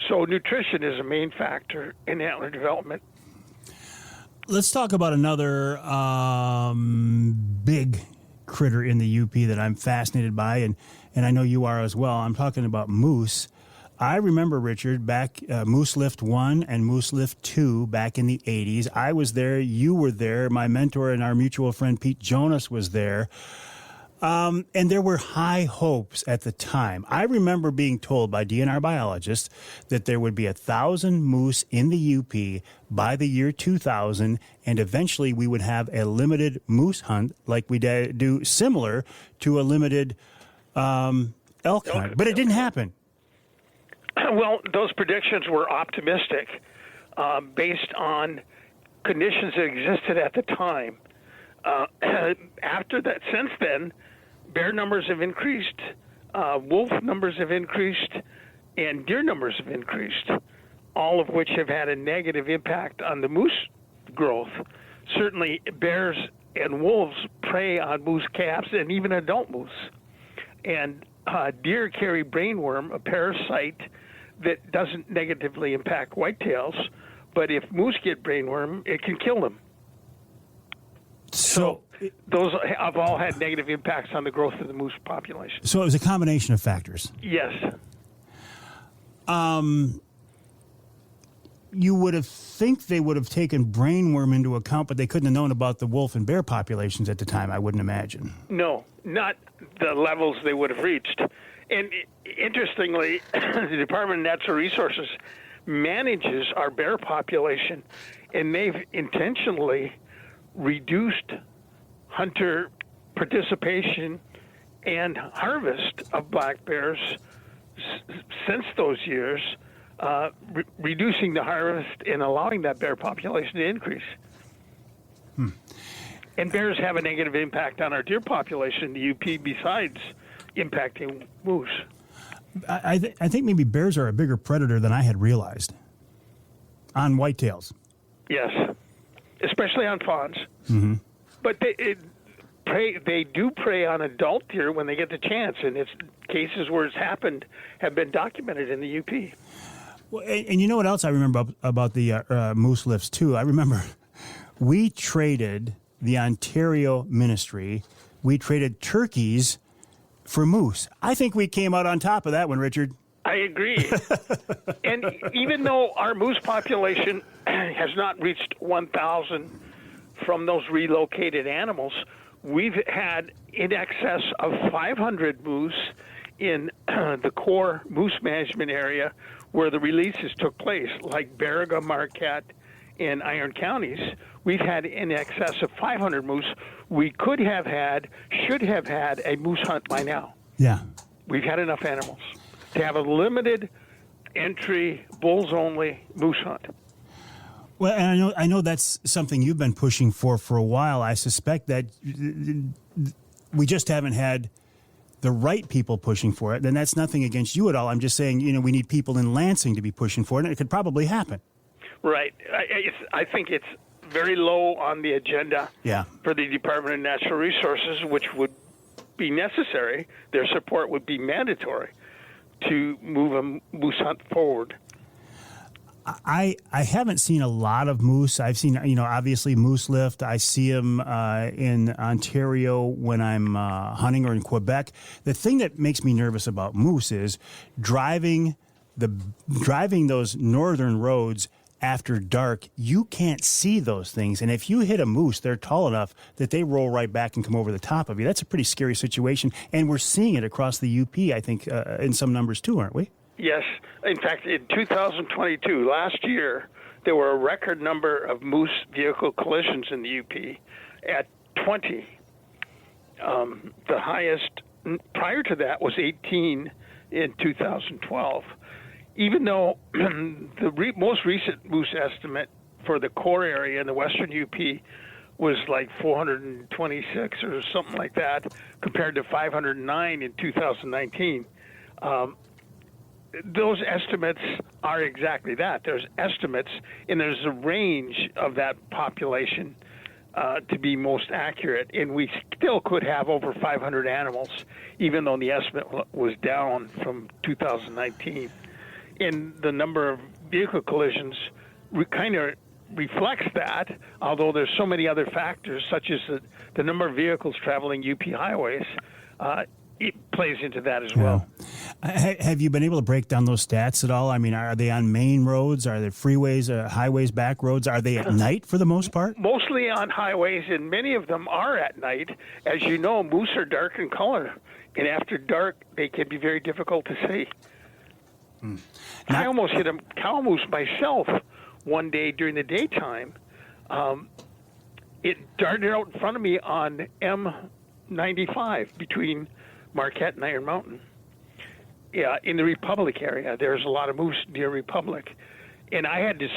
[SPEAKER 7] So nutrition is a main factor in antler development.
[SPEAKER 2] Let's talk about another big critter in the UP that I'm fascinated by, and I know you are as well. I'm talking about moose. I remember, Richard, back Moose Lift 1 and Moose Lift 2 back in the 80s. I was there. You were there. My mentor and our mutual friend Pete Jonas was there. And there were high hopes at the time. I remember being told by DNR biologists that there would be 1,000 moose in the UP by the year 2000, and eventually we would have a limited moose hunt like we do similar to a limited elk hunt. But it didn't happen.
[SPEAKER 7] Well, those predictions were optimistic based on conditions that existed at the time. After that, since then, bear numbers have increased, wolf numbers have increased, and deer numbers have increased, all of which have had a negative impact on the moose growth. Certainly, bears and wolves prey on moose calves and even adult moose. And deer carry brainworm, a parasite that doesn't negatively impact whitetails, but if moose get brainworm, it can kill them. So those have all had negative impacts on the growth of the moose population.
[SPEAKER 2] So it was a combination of factors.
[SPEAKER 7] Yes.
[SPEAKER 2] You would have think they would have taken brainworm into account, but they couldn't have known about the wolf and bear populations at the time, I wouldn't imagine.
[SPEAKER 7] No, not the levels they would have reached. And interestingly, the Department of Natural Resources manages our bear population, and they've intentionally reduced hunter participation and harvest of black bears since those years, reducing the harvest and allowing that bear population to increase. And bears have a negative impact on our deer population in the UP besides impacting moose.
[SPEAKER 2] I think maybe bears are a bigger predator than I had realized on whitetails.
[SPEAKER 7] Yes, especially on fawns.
[SPEAKER 2] Mm-hmm.
[SPEAKER 7] But they do prey on adult deer when they get the chance, and it's cases where it's happened have been documented in the UP.
[SPEAKER 2] Well, and you know what else I remember about the moose lifts, too? I remember we traded the Ontario ministry, we traded turkeys for moose. I think we came out on top of that one, Richard.
[SPEAKER 7] I agree. And even though our moose population has not reached 1,000 from those relocated animals, we've had in excess of 500 moose in the core moose management area where the releases took place, like Baraga, Marquette, and Iron counties. We've had in excess of 500 moose. We should have had a moose hunt by now.
[SPEAKER 2] Yeah.
[SPEAKER 7] We've had enough animals to have a limited entry, bulls only moose hunt.
[SPEAKER 2] Well, and I know that's something you've been pushing for a while. I suspect that we just haven't had the right people pushing for it. And that's nothing against you at all. I'm just saying, we need people in Lansing to be pushing for it, and it could probably happen.
[SPEAKER 7] Right. I think it's very low on the agenda for the Department of Natural Resources, which would be necessary. Their support would be mandatory to move a moose hunt forward.
[SPEAKER 2] I haven't seen a lot of moose. I've seen, obviously moose lift. I see them in Ontario when I'm hunting, or in Quebec. The thing that makes me nervous about moose is driving those northern roads after dark. You can't see those things, and if you hit a moose, they're tall enough that they roll right back and come over the top of you. That's a pretty scary situation, and we're seeing it across the UP, I think, in some numbers too, aren't we?
[SPEAKER 7] Yes. In fact, in 2022, last year, there were a record number of moose vehicle collisions in the UP at 20. The highest prior to that was 18 in 2012. Even though the most recent moose estimate for the core area in the western UP was like 426 or something like that, compared to 509 in 2019. Those estimates are exactly that. There's estimates, and there's a range of that population to be most accurate. And we still could have over 500 animals, even though the estimate was down from 2019. And the number of vehicle collisions kind of reflects that, although there's so many other factors, such as the number of vehicles traveling UP highways. It plays into that as well.
[SPEAKER 2] Have you been able to break down those stats at all? I mean, are they on main roads? Are they freeways, highways, back roads? Are they at night for the most part?
[SPEAKER 7] Mostly on highways, and many of them are at night. As you know, moose are dark in color, and after dark, they can be very difficult to see. I almost hit a cow moose myself one day during the daytime. It darted out in front of me on M95 between Marquette and Iron Mountain. Yeah, in the Republic area, there's a lot of moose near Republic, and I had to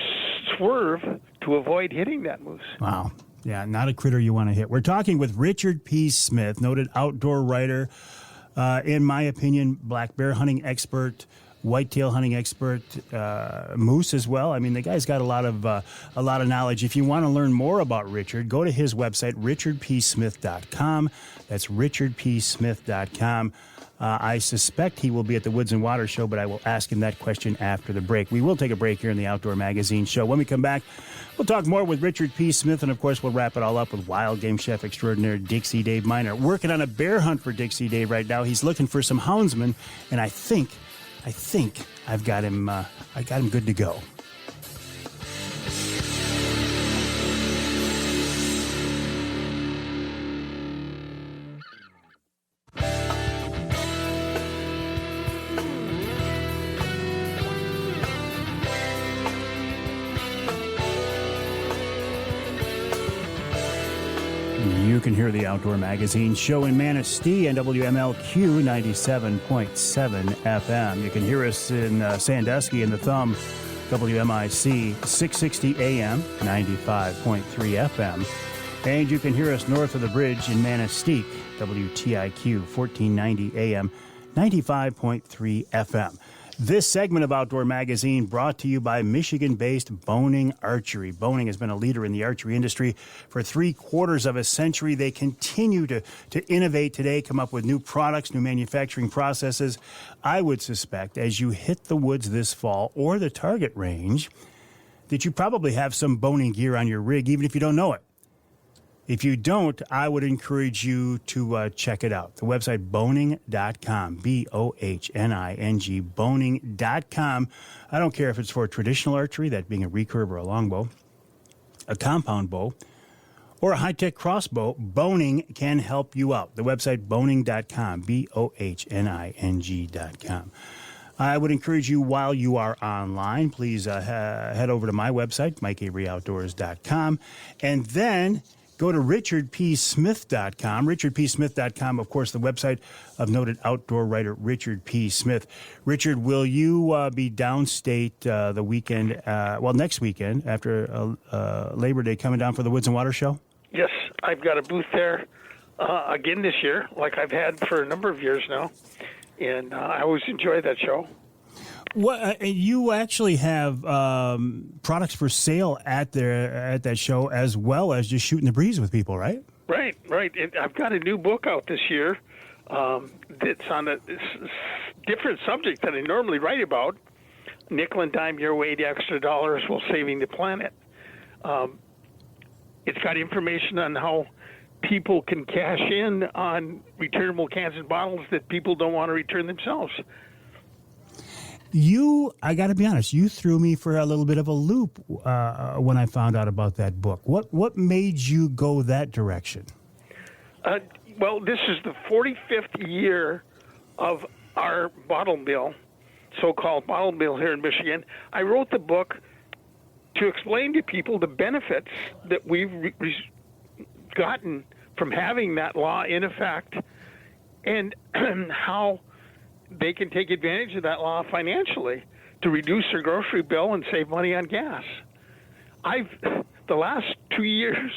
[SPEAKER 7] swerve to avoid hitting that moose.
[SPEAKER 2] Wow. Yeah, not a critter you want to hit. We're talking with Richard P. Smith, noted outdoor writer, in my opinion, black bear hunting expert, whitetail hunting expert, moose as well. I mean, the guy's got a lot of knowledge. If you want to learn more about Richard, go to his website, richardpsmith.com. That's richardpsmith.com. I suspect he will be at the Woods and Water Show, but I will ask him that question after the break. We will take a break here in the Outdoor Magazine Show. When we come back, we'll talk more with Richard P. Smith, and of course, we'll wrap it all up with wild game chef extraordinaire Dixie Dave Minar. Working on a bear hunt for Dixie Dave right now. He's looking for some houndsmen, and I think I've got him. I got him good to go. You can hear the Outdoor Magazine Show in Manistee and WMLQ 97.7 FM. You can hear us in Sandusky in the Thumb, WMIC 660 AM, 95.3 FM. And you can hear us north of the bridge in Manistee, WTIQ 1490 AM, 95.3 FM. This segment of Outdoor Magazine brought to you by Michigan-based Boning Archery. Boning has been a leader in the archery industry for 3/4 of a century. They continue to innovate today, come up with new products, new manufacturing processes. I would suspect as you hit the woods this fall or the target range that you probably have some boning gear on your rig, even if you don't know it. If you don't, I would encourage you to check it out. The website, boning.com, B-O-H-N-I-N-G, boning.com. I don't care if it's for traditional archery, that being a recurve or a longbow, a compound bow, or a high-tech crossbow, Boning can help you out. The website, boning.com, B-O-H-N-I-N-G.com. I would encourage you, while you are online, please head over to my website, MikeAveryOutdoors.com, and then go to richardpsmith.com. richardpsmith.com, of course, the website of noted outdoor writer Richard P. Smith. Richard, will you be downstate the weekend, next weekend after Labor Day, coming down for the Woods and Water Show?
[SPEAKER 7] Yes, I've got a booth there again this year, like I've had for a number of years now, and I always enjoy that show.
[SPEAKER 2] Well, you actually have products for sale at that show, as well as just shooting the breeze with people, right?
[SPEAKER 7] Right. And I've got a new book out this year that's on a different subject than I normally write about. Nickel and dime your way to extra dollars while saving the planet. It's got information on how people can cash in on returnable cans and bottles that people don't want to return themselves.
[SPEAKER 2] I got to be honest, you threw me for a little bit of a loop when I found out about that book. What made you go that direction?
[SPEAKER 7] Well, this is the 45th year of our bottle bill, so-called bottle bill here in Michigan. I wrote the book to explain to people the benefits that we've gotten from having that law in effect, and how they can take advantage of that law financially to reduce their grocery bill and save money on gas. The last 2 years,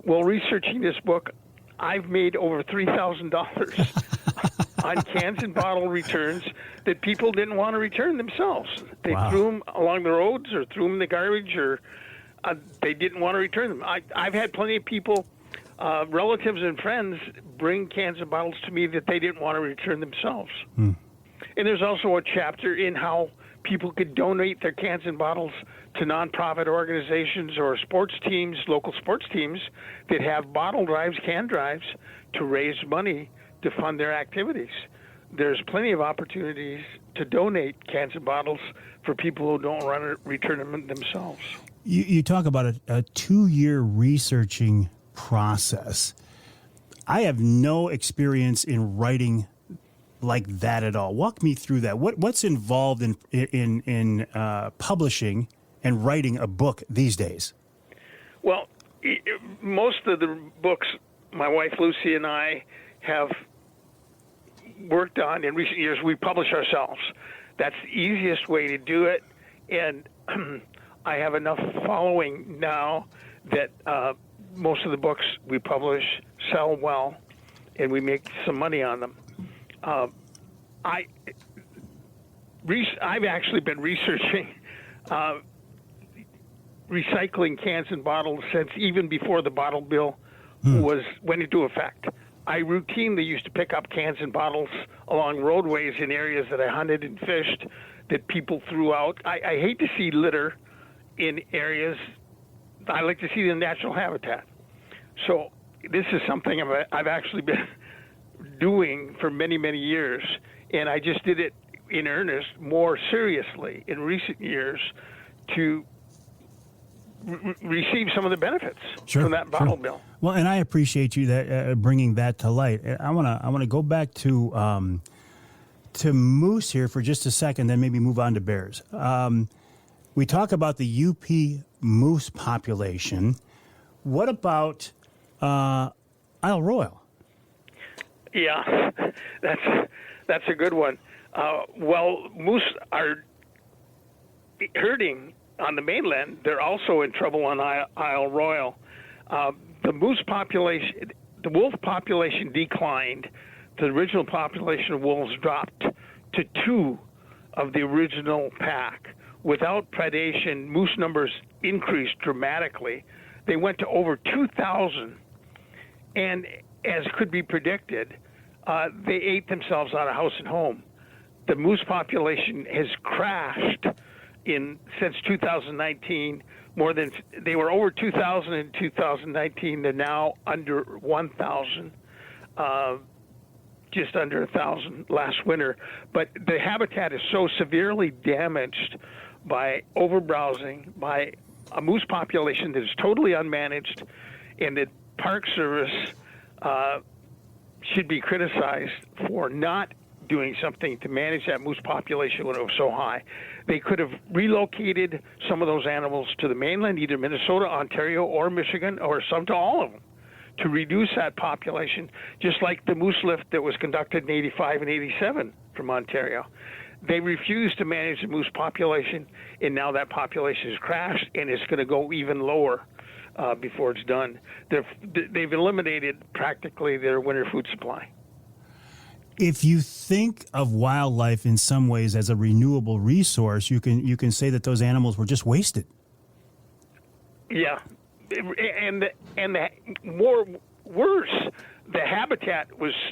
[SPEAKER 7] while researching this book, I've made over $3,000 on cans and bottle returns that people didn't want to return themselves. They threw them along the roads or threw them in the garbage, or they didn't want to return them. I've had plenty of people, relatives and friends, bring cans and bottles to me that they didn't want to return themselves. And there's also a chapter in how people could donate their cans and bottles to nonprofit organizations or sports teams, local sports teams that have bottle drives, can drives, to raise money to fund their activities. There's plenty of opportunities to donate cans and bottles for people who don't want to return them themselves.
[SPEAKER 2] You talk about a 2-year researching process. I have no experience in writing like that at all. Walk me through that. What's involved in publishing and writing a book these days? Well,
[SPEAKER 7] most of the books my wife Lucy and I have worked on in recent years, we publish ourselves. That's the easiest way to do it, and I have enough following now that most of the books we publish sell well, and we make some money on them. I've actually been researching recycling cans and bottles since even before the bottle bill went into effect. I routinely used to pick up cans and bottles along roadways in areas that I hunted and fished that people threw out. I hate to see litter in areas. I like to see the natural habitat. So this is something I've actually been doing for many, many years, and I just did it in earnest, more seriously in recent years to receive some of the benefits from that bottle bill.
[SPEAKER 2] Well, and I appreciate you that bringing that to light. I want to go back to moose here for just a second, then maybe move on to bears. We talk about the UP moose population. What about Isle Royal?
[SPEAKER 7] Yeah, that's a good one. Well, moose are herding on the mainland. They're also in trouble on Isle Royal. The moose population, the wolf population declined. The original population of wolves dropped to 2 of the original pack. Without predation, moose numbers increased dramatically. They went to over 2,000. And as could be predicted, they ate themselves out of house and home. The moose population has crashed since 2019. They were over 2,000 in 2019. They're now under 1,000, just under 1,000 last winter. But the habitat is so severely damaged by overbrowsing, by a moose population that is totally unmanaged, and the Park Service should be criticized for not doing something to manage that moose population when it was so high. They could have relocated some of those animals to the mainland, either Minnesota, Ontario, or Michigan, or some to all of them, to reduce that population, just like the moose lift that was conducted in 85 and 87 from Ontario. They refused to manage the moose population, and now that population has crashed, and it's going to go even lower before it's done. They've eliminated practically their winter food supply.
[SPEAKER 2] If you think of wildlife in some ways as a renewable resource, you can say that those animals were just wasted.
[SPEAKER 7] Yeah, and worse, the habitat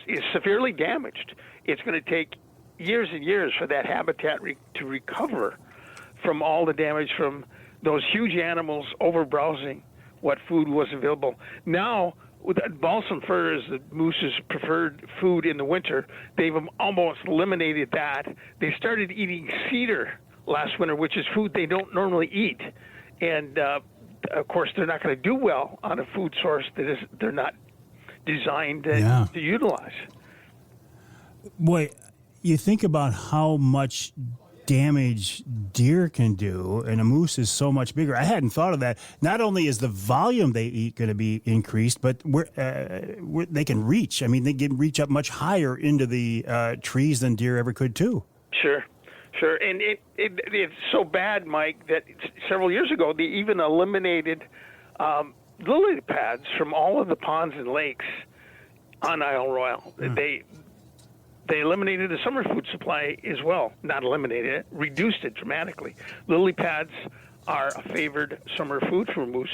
[SPEAKER 7] is severely damaged. It's going to take years and years for that habitat to recover from all the damage from those huge animals overbrowsing what food was available. Now, balsam fir is the moose's preferred food in the winter. They've almost eliminated that. They started eating cedar last winter, which is food they don't normally eat. And, of course, they're not going to do well on a food source they're not designed to utilize.
[SPEAKER 2] Boy, you think about how much damage deer can do, and a moose is so much bigger. I hadn't thought of that. Not only is the volume they eat going to be increased, but they can reach. I mean, they can reach up much higher into the trees than deer ever could, too.
[SPEAKER 7] Sure. And it's so bad, Mike, that several years ago they even eliminated lily pads from all of the ponds and lakes on Isle Royal. They eliminated the summer food supply as well. Not eliminated it, reduced it dramatically. Lily pads are a favored summer food for moose.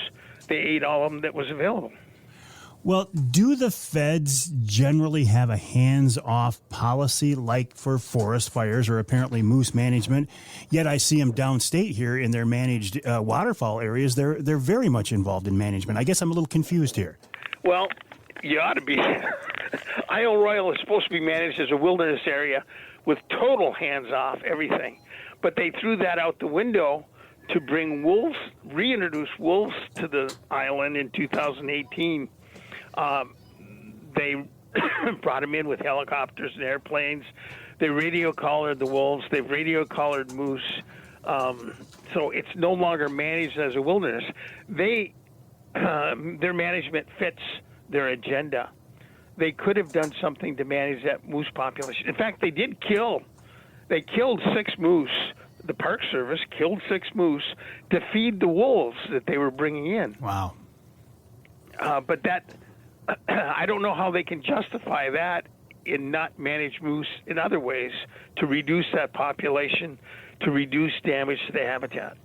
[SPEAKER 7] They ate all of them that was available.
[SPEAKER 2] Well, do the feds generally have a hands-off policy like for forest fires or apparently moose management? Yet I see them downstate here in their managed waterfowl areas. They're very much involved in management. I guess I'm a little confused here.
[SPEAKER 7] Well, you ought to be. Isle Royal is supposed to be managed as a wilderness area with total hands-off everything. But they threw that out the window to bring wolves, reintroduce wolves to the island in 2018. They brought them in with helicopters and airplanes. They radio collared the wolves. They've radio collared moose. So it's no longer managed as a wilderness. Their management fits their agenda. They could have done something to manage that moose population. In fact, they did kill. They killed 6 moose. The Park Service killed 6 moose to feed the wolves that they were bringing in.
[SPEAKER 2] Wow.
[SPEAKER 7] But that, I don't know how they can justify that and not manage moose in other ways to reduce that population, to reduce damage to the habitat.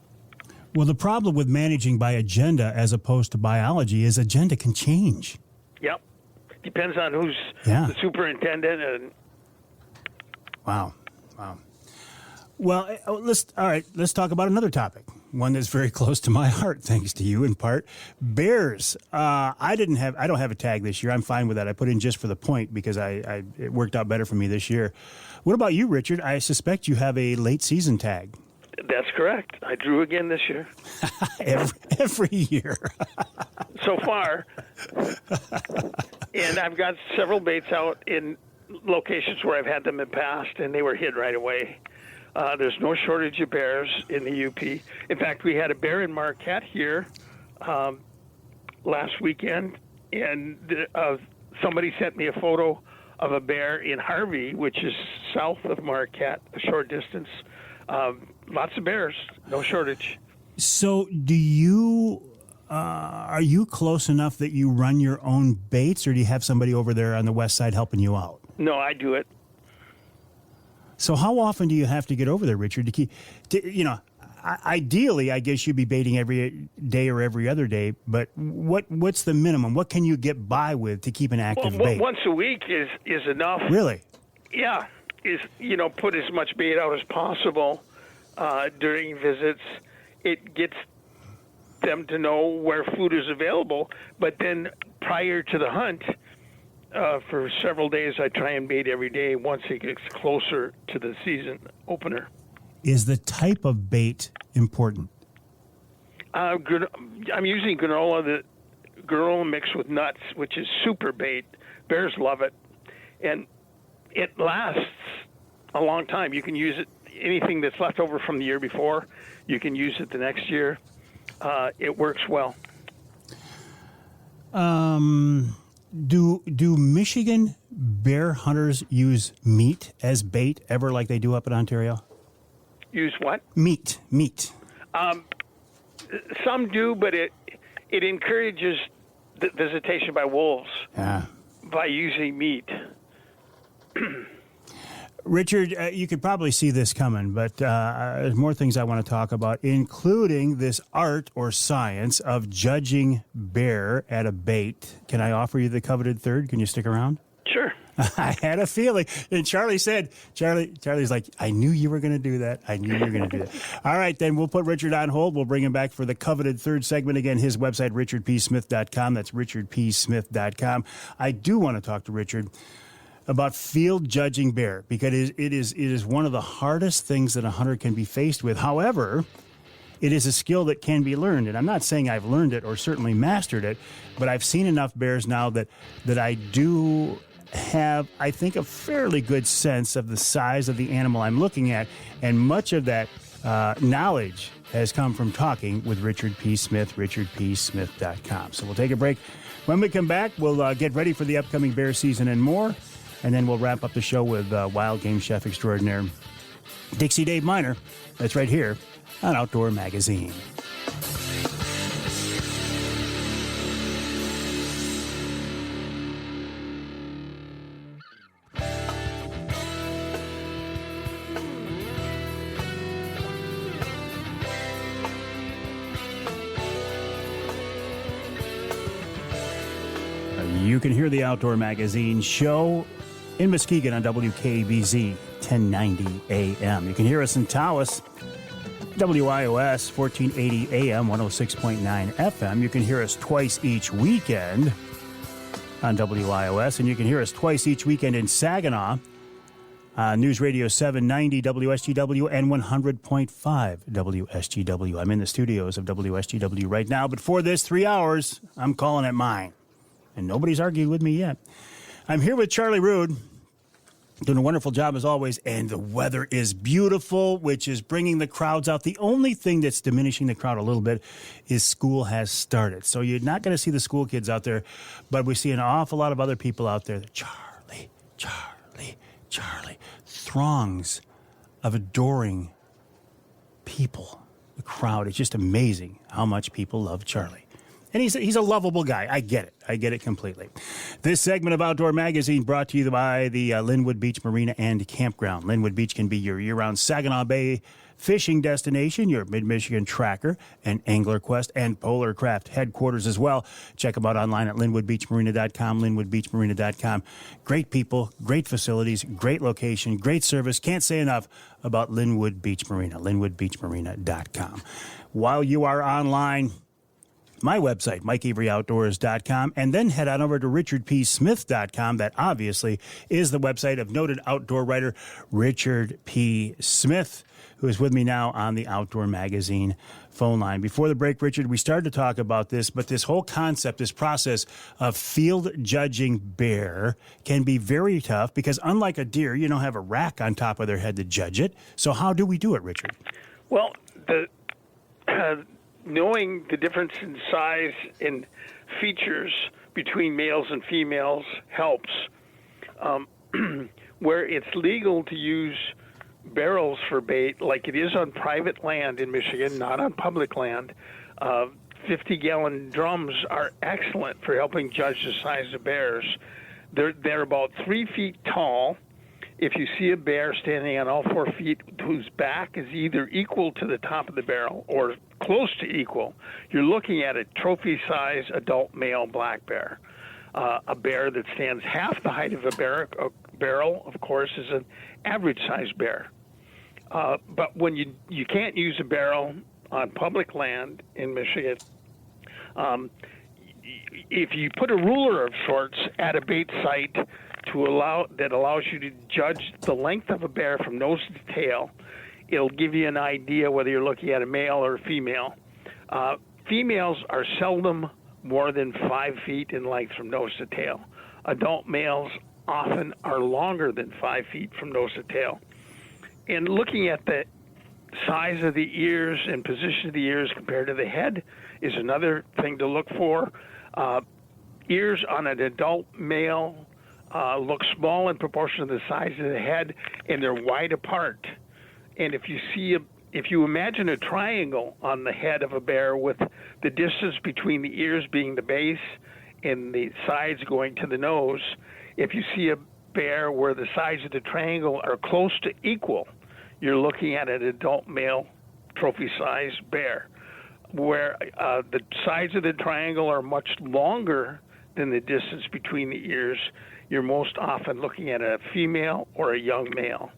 [SPEAKER 2] Well, the problem with managing by agenda as opposed to biology is agenda can change.
[SPEAKER 7] Yep. Depends on who's the superintendent. And
[SPEAKER 2] Wow. Well, let's talk about another topic, one that's very close to my heart, thanks to you in part. Bears. I don't have a tag this year. I'm fine with that. I put in just for the point because it worked out better for me this year. What about you, Richard? I suspect you have a late season tag.
[SPEAKER 7] that's correct. I drew again this year.
[SPEAKER 2] every year.
[SPEAKER 7] So far. And I've got several baits out in locations where I've had them in the past, and they were hit right away. There's no shortage of bears in the UP. In fact, we had a bear in Marquette here last weekend, and somebody sent me a photo of a bear in Harvey, which is south of Marquette, a short distance. Lots of bears, no shortage.
[SPEAKER 2] So do you, are you close enough that you run your own baits, or do you have somebody over there on the west side helping you out?
[SPEAKER 7] No, I do it.
[SPEAKER 2] So how often do you have to get over there, Richard, to keep, ideally, I guess you'd be baiting every day or every other day, but what's the minimum? What can you get by with to keep an active bait?
[SPEAKER 7] Once a week is enough.
[SPEAKER 2] Really?
[SPEAKER 7] Yeah. Put as much bait out as possible during visits. It gets them to know where food is available, but then prior to the hunt, for several days, I try and bait every day once it gets closer to the season opener.
[SPEAKER 2] Is the type of bait important?
[SPEAKER 7] I'm using granola mixed with nuts, which is super bait. Bears love it. And it lasts a long time. You can use it, anything that's left over from the year before, you can use it the next year. It works well.
[SPEAKER 2] Do Michigan bear hunters use meat as bait ever like they do up in Ontario?
[SPEAKER 7] Use what?
[SPEAKER 2] Meat.
[SPEAKER 7] Some do, but it encourages the visitation by wolves by using meat.
[SPEAKER 2] Richard, you could probably see this coming, but there's more things I want to talk about, including this art or science of judging bear at a bait. Can I offer you the coveted third? Can you stick around?
[SPEAKER 7] Sure.
[SPEAKER 2] I had a feeling. And Charlie's like, I knew you were going to do that. All right, then we'll put Richard on hold. We'll bring him back for the coveted third segment. Again, his website, richardpsmith.com. That's richardpsmith.com. I do want to talk to Richard about field judging bear, because it is one of the hardest things that a hunter can be faced with. However, it is a skill that can be learned, and I'm not saying I've learned it or certainly mastered it, but I've seen enough bears now that I do have, I think, a fairly good sense of the size of the animal I'm looking at, and much of that knowledge has come from talking with Richard P. Smith, richardpsmith.com. So we'll take a break. When we come back, we'll get ready for the upcoming bear season and more. And then we'll wrap up the show with wild game chef extraordinaire Dixie Dave Minar. That's right here on Outdoor Magazine. You can hear the Outdoor Magazine show in Muskegon on WKBZ 1090 AM. You can hear us in Taos, WIOS 1480 AM, 106.9 FM. You can hear us twice each weekend on WIOS, and you can hear us twice each weekend in Saginaw, News Radio 790 WSGW and 100.5 WSGW. I'm in the studios of WSGW right now, but for this 3 hours, I'm calling it mine. And nobody's argued with me yet. I'm here with Charlie Rood, doing a wonderful job as always, and the weather is beautiful, which is bringing the crowds out. The only thing that's diminishing the crowd a little bit is school has started. So you're not going to see the school kids out there, but we see an awful lot of other people out there. Charlie. Throngs of adoring people. The crowd, it's just amazing how much people love Charlie. And he's a lovable guy. I get it completely. This segment of Outdoor Magazine brought to you by the Linwood Beach Marina and Campground. Linwood Beach can be your year-round Saginaw Bay fishing destination, your Mid-Michigan tracker and Angler Quest and Polar Craft headquarters as well. Check them out online at linwoodbeachmarina.com, linwoodbeachmarina.com. Great people, great facilities, great location, great service. Can't say enough about Linwood Beach Marina, linwoodbeachmarina.com. While you are online, my website, MikeAveryOutdoors.com, and then head on over to RichardPSmith.com. That obviously is the website of noted outdoor writer Richard P. Smith, who is with me now on the Outdoor Magazine phone line. Before the break, Richard, we started to talk about this, but this whole concept, this process of field judging bear can be very tough because unlike a deer, you don't have a rack on top of their head to judge it. So how do we do it, Richard?
[SPEAKER 7] Well, knowing the difference in size and features between males and females helps. Where it's legal to use barrels for bait, like it is on private land in Michigan, not on public land, 50-gallon drums are excellent for helping judge the size of bears. They're about 3 feet tall. If you see a bear standing on all 4 feet whose back is either equal to the top of the barrel or close to equal, you're looking at a trophy-size adult male black bear. A bear that stands half the height of a barrel, of course, is an average-sized bear. But when you can't use a barrel on public land in Michigan, if you put a ruler of sorts at a bait site that allows you to judge the length of a bear from nose to tail, it'll give you an idea whether you're looking at a male or a female. Females are seldom more than 5 feet in length from nose to tail. Adult males often are longer than 5 feet from nose to tail. And looking at the size of the ears and position of the ears compared to the head is another thing to look for. Ears on an adult male look small in proportion to the size of the head, and they're wide apart. And if you imagine a triangle on the head of a bear with the distance between the ears being the base and the sides going to the nose, if you see a bear where the sides of the triangle are close to equal, you're looking at an adult male trophy-sized bear. Where the sides of the triangle are much longer than the distance between the ears, you're most often looking at a female or a young male.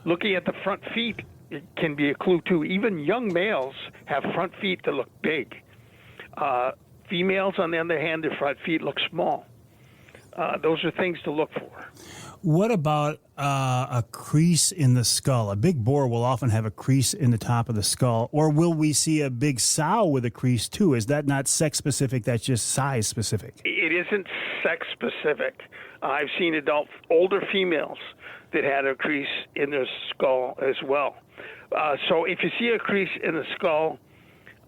[SPEAKER 7] Looking at the front feet, it can be a clue too. Even young males have front feet that look big. Females, on the other hand, their front feet look small. Those are things to look for.
[SPEAKER 2] What about a crease in the skull? A big boar will often have a crease in the top of the skull. Or will we see a big sow with a crease too? Is that not sex-specific, that's just size-specific?
[SPEAKER 7] It isn't sex-specific. I've seen older females that had a crease in their skull as well. So if you see a crease in the skull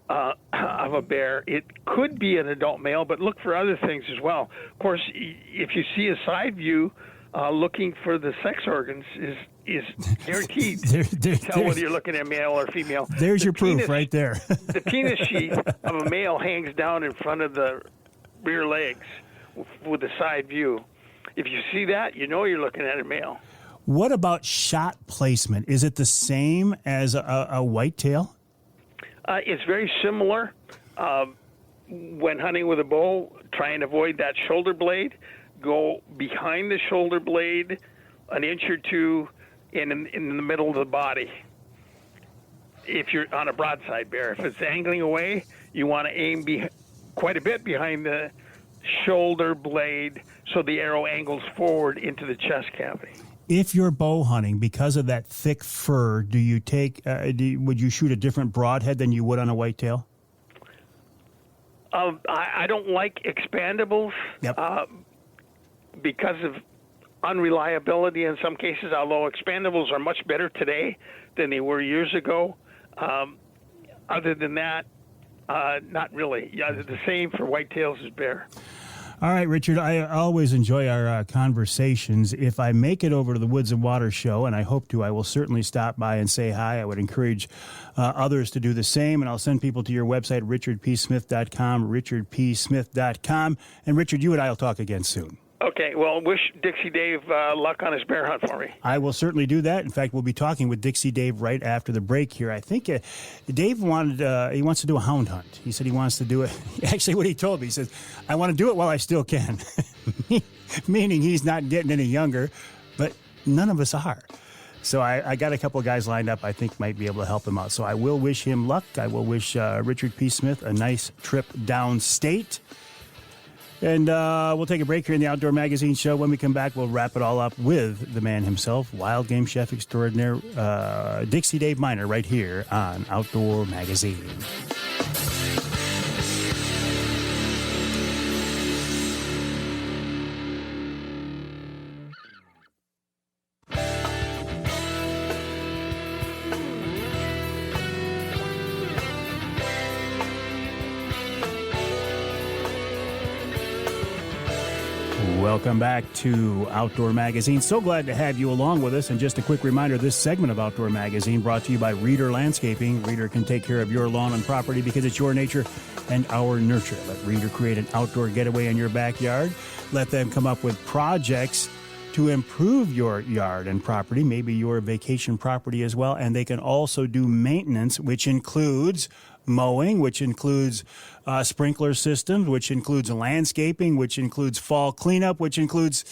[SPEAKER 7] of a bear, it could be an adult male, but look for other things as well. Of course, if you see a side view, looking for the sex organs is guaranteed to tell whether you're looking at male or female.
[SPEAKER 2] There's your proof right there.
[SPEAKER 7] The penis sheath of a male hangs down in front of the rear legs with a side view. If you see that, you know you're looking at a male.
[SPEAKER 2] What about shot placement? Is it the same as a whitetail?
[SPEAKER 7] It's very similar. When hunting with a bow, try and avoid that shoulder blade. Go behind the shoulder blade an inch or two in the middle of the body. If you're on a broadside bear, if it's angling away, you want to aim quite a bit behind the shoulder blade so the arrow angles forward into the chest cavity.
[SPEAKER 2] If you're bow hunting, because of that thick fur, do you would you shoot a different broadhead than you would on a whitetail?
[SPEAKER 7] I don't like expandables.
[SPEAKER 2] Yep.
[SPEAKER 7] Because of unreliability in some cases, although expandables are much better today than they were years ago. Other than that, not really. Yeah, the same for whitetails as bear.
[SPEAKER 2] All right, Richard, I always enjoy our conversations. If I make it over to the Woods and Water show, and I hope to, I will certainly stop by and say hi. I would encourage others to do the same, and I'll send people to your website, richardpsmith.com, richardpsmith.com. And Richard, you and I will talk again soon.
[SPEAKER 7] Okay, well, wish Dixie Dave luck on his bear hunt for me.
[SPEAKER 2] I will certainly do that. In fact, we'll be talking with Dixie Dave right after the break here. I think Dave he wants to do a hound hunt. He said he wants to do it. Actually, what he told me, he says, I want to do it while I still can. Meaning he's not getting any younger, but none of us are. So I got a couple of guys lined up I think might be able to help him out. So I will wish him luck. I will wish Richard P. Smith a nice trip downstate. And we'll take a break here in the Outdoor Magazine show. When we come back, we'll wrap it all up with the man himself, wild game chef extraordinaire, Dixie Dave Minar, right here on Outdoor Magazine. Welcome back to Outdoor Magazine. So glad to have you along with us. And just a quick reminder, this segment of Outdoor Magazine brought to you by Reader Landscaping. Reader can take care of your lawn and property because it's your nature and our nurture. Let Reader create an outdoor getaway in your backyard. Let them come up with projects to improve your yard and property, maybe your vacation property as well. And they can also do maintenance, which includes mowing, which includes sprinkler systems, which includes landscaping, which includes fall cleanup, which includes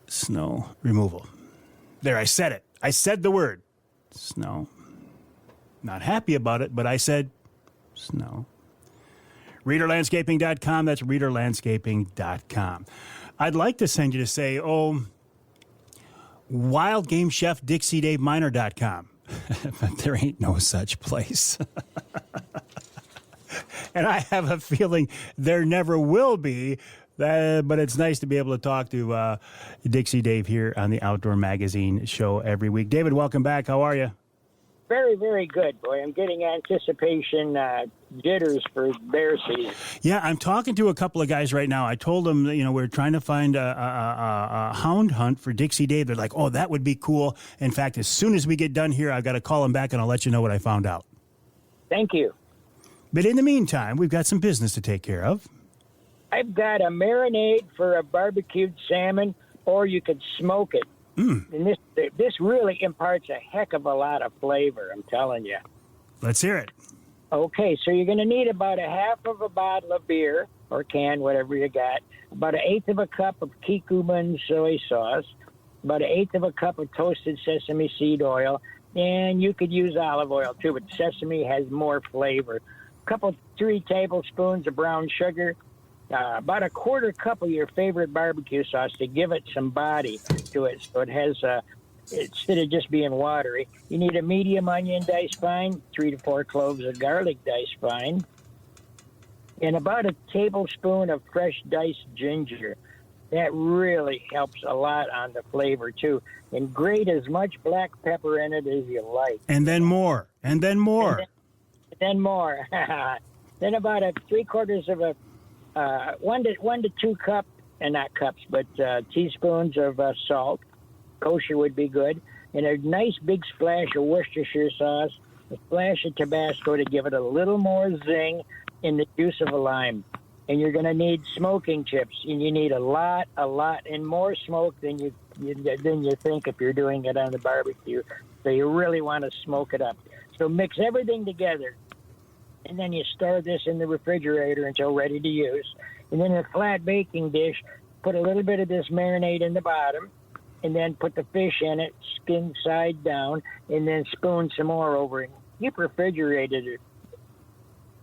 [SPEAKER 2] snow removal. There, I said it. I said the word snow. Not happy about it, but I said snow. ReaderLandscaping.com. That's ReaderLandscaping.com. I'd like to send you to say, WildGameChefDixieDaveMinar.com. But there ain't no such place. And I have a feeling there never will be. But it's nice to be able to talk to Dixie Dave here on the Outdoor Magazine show every week. David, welcome back. How are you?
[SPEAKER 8] Very, very good, boy. I'm getting anticipation jitters for bear season.
[SPEAKER 2] Yeah, I'm talking to a couple of guys right now. I told them, we're trying to find a hound hunt for Dixie Dave. They're like, oh, that would be cool. In fact, as soon as we get done here, I've got to call them back and I'll let you know what I found out.
[SPEAKER 8] Thank you. But
[SPEAKER 2] in the meantime, we've got some business to take care of.
[SPEAKER 8] I've got a marinade for a barbecued salmon, or you could smoke it. And this really imparts a heck of a lot of flavor, I'm telling you.
[SPEAKER 2] Let's hear it.
[SPEAKER 8] Okay, so you're going to need about a half of a bottle of beer, or can, whatever you got, about an eighth of a cup of kikuman soy sauce, about an eighth of a cup of toasted sesame seed oil, and you could use olive oil too, but sesame has more flavor. A 3 tablespoons of brown sugar, about a quarter cup of your favorite barbecue sauce to give it some body to it, so it has instead of just being watery. You need a medium onion diced fine, 3 to 4 cloves of garlic diced fine, and about a tablespoon of fresh diced ginger. That really helps a lot on the flavor too. And grate as much black pepper in it as you like.
[SPEAKER 2] And then more. And then more.
[SPEAKER 8] And then more. Then about a 3/4 of a 1 to 2 cup, and not cups, but teaspoons of salt. Kosher would be good. And a nice big splash of Worcestershire sauce, a splash of Tabasco to give it a little more zing, in the juice of a lime. And you're going to need smoking chips, and you need a lot, and more smoke than you think if you're doing it on the barbecue. So you really want to smoke it up. So mix everything together, and then you store this in the refrigerator until ready to use. And then in a flat baking dish, put a little bit of this marinade in the bottom, and then put the fish in it, skin side down, and then spoon some more over it. Keep refrigerated it.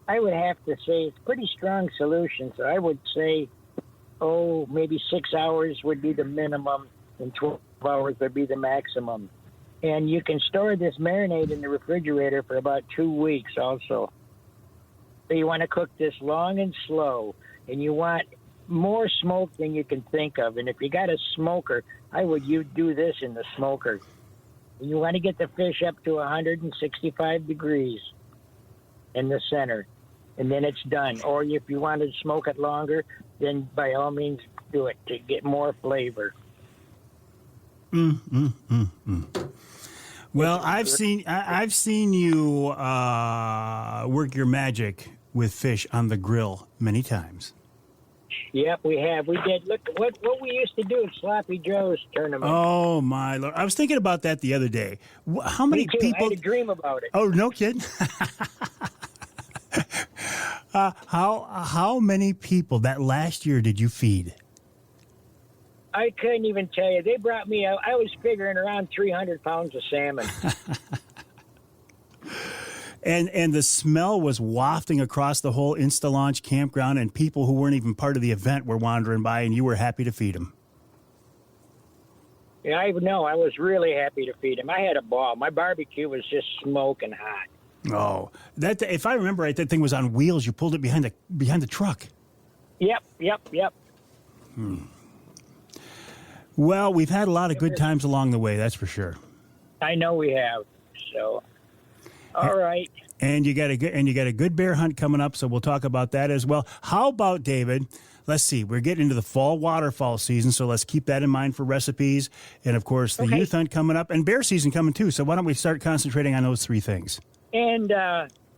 [SPEAKER 8] I would have to say it's pretty strong solution, so I would say, maybe 6 hours would be the minimum, and 12 hours would be the maximum. And you can store this marinade in the refrigerator for about 2 weeks also. So you want to cook this long and slow, and you want more smoke than you can think of. And if you got a smoker, you do this in the smoker. You want to get the fish up to 165 degrees in the center. and then it's done. Or if you want to smoke it longer, then by all means do it to get more flavor.
[SPEAKER 2] Well, I've seen you work your magic with fish on the grill many times.
[SPEAKER 8] Yep, we have. We did. Look what we used to do at Sloppy Joe's tournament.
[SPEAKER 2] Oh my Lord! I was thinking about that the other day. How many
[SPEAKER 8] Me too.
[SPEAKER 2] people?
[SPEAKER 8] I had a dream about it.
[SPEAKER 2] Oh, no kidding. How many people that last year did you feed?
[SPEAKER 8] I couldn't even tell you. They brought me. I was figuring around 300 pounds of salmon.
[SPEAKER 2] And the smell was wafting across the whole Insta-Launch campground, and people who weren't even part of the event were wandering by, and you were happy to feed them.
[SPEAKER 8] Yeah, I know. I was really happy to feed them. I had a ball. My barbecue was just smoking hot.
[SPEAKER 2] Oh, that if I remember right, that thing was on wheels. You pulled it behind the truck.
[SPEAKER 8] Yep.
[SPEAKER 2] Well, we've had a lot of good times along the way, that's for sure.
[SPEAKER 8] I know we have. So, all right.
[SPEAKER 2] And you got a good bear hunt coming up, so we'll talk about that as well. How about, David? Let's see. We're getting into the fall waterfowl season, so let's keep that in mind for recipes. And of course, the youth hunt coming up, and bear season coming too. So why don't we start concentrating on those three things?
[SPEAKER 8] And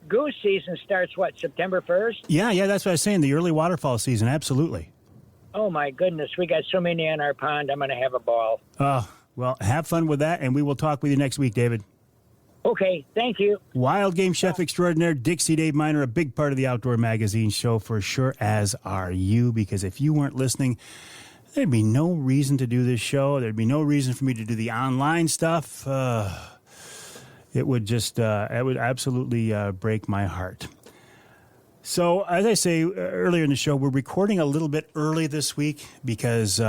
[SPEAKER 8] goose season starts September 1st?
[SPEAKER 2] Yeah, that's what I was saying. The early waterfowl season, absolutely.
[SPEAKER 8] Oh my goodness, we got so many in our pond. I'm going to have a ball.
[SPEAKER 2] Well, have fun with that, and we will talk with you next week, David.
[SPEAKER 8] Okay, thank you.
[SPEAKER 2] Wild game chef extraordinaire Dixie Dave Minar, a big part of the Outdoor Magazine show for sure, as are you, because if you weren't listening, there'd be no reason to do this show. There'd be no reason for me to do the online stuff. It would absolutely break my heart. So, as I say earlier in the show, we're recording a little bit early this week because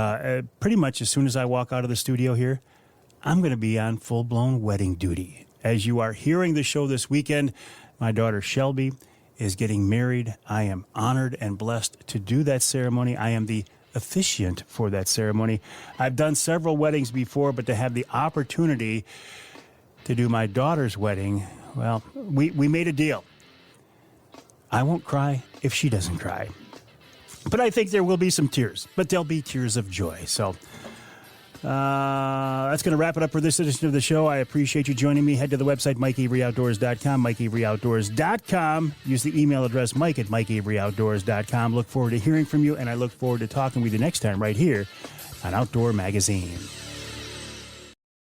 [SPEAKER 2] pretty much as soon as I walk out of the studio here, I'm going to be on full-blown wedding duty. As you are hearing the show this weekend, my daughter Shelby is getting married. I am honored and blessed to do that ceremony. I am the officiant for that ceremony. I've done several weddings before, but to have the opportunity to do my daughter's wedding, well, we made a deal. I won't cry if she doesn't cry. But I think there will be some tears, but there'll be tears of joy. So that's going to wrap it up for this edition of the show. I appreciate you joining me. Head to the website, MikeAveryOutdoors.com, MikeAveryOutdoors.com. Use the email address, Mike@MikeAveryOutdoors.com. Look forward to hearing from you, and I look forward to talking with you next time right here on Outdoor Magazine.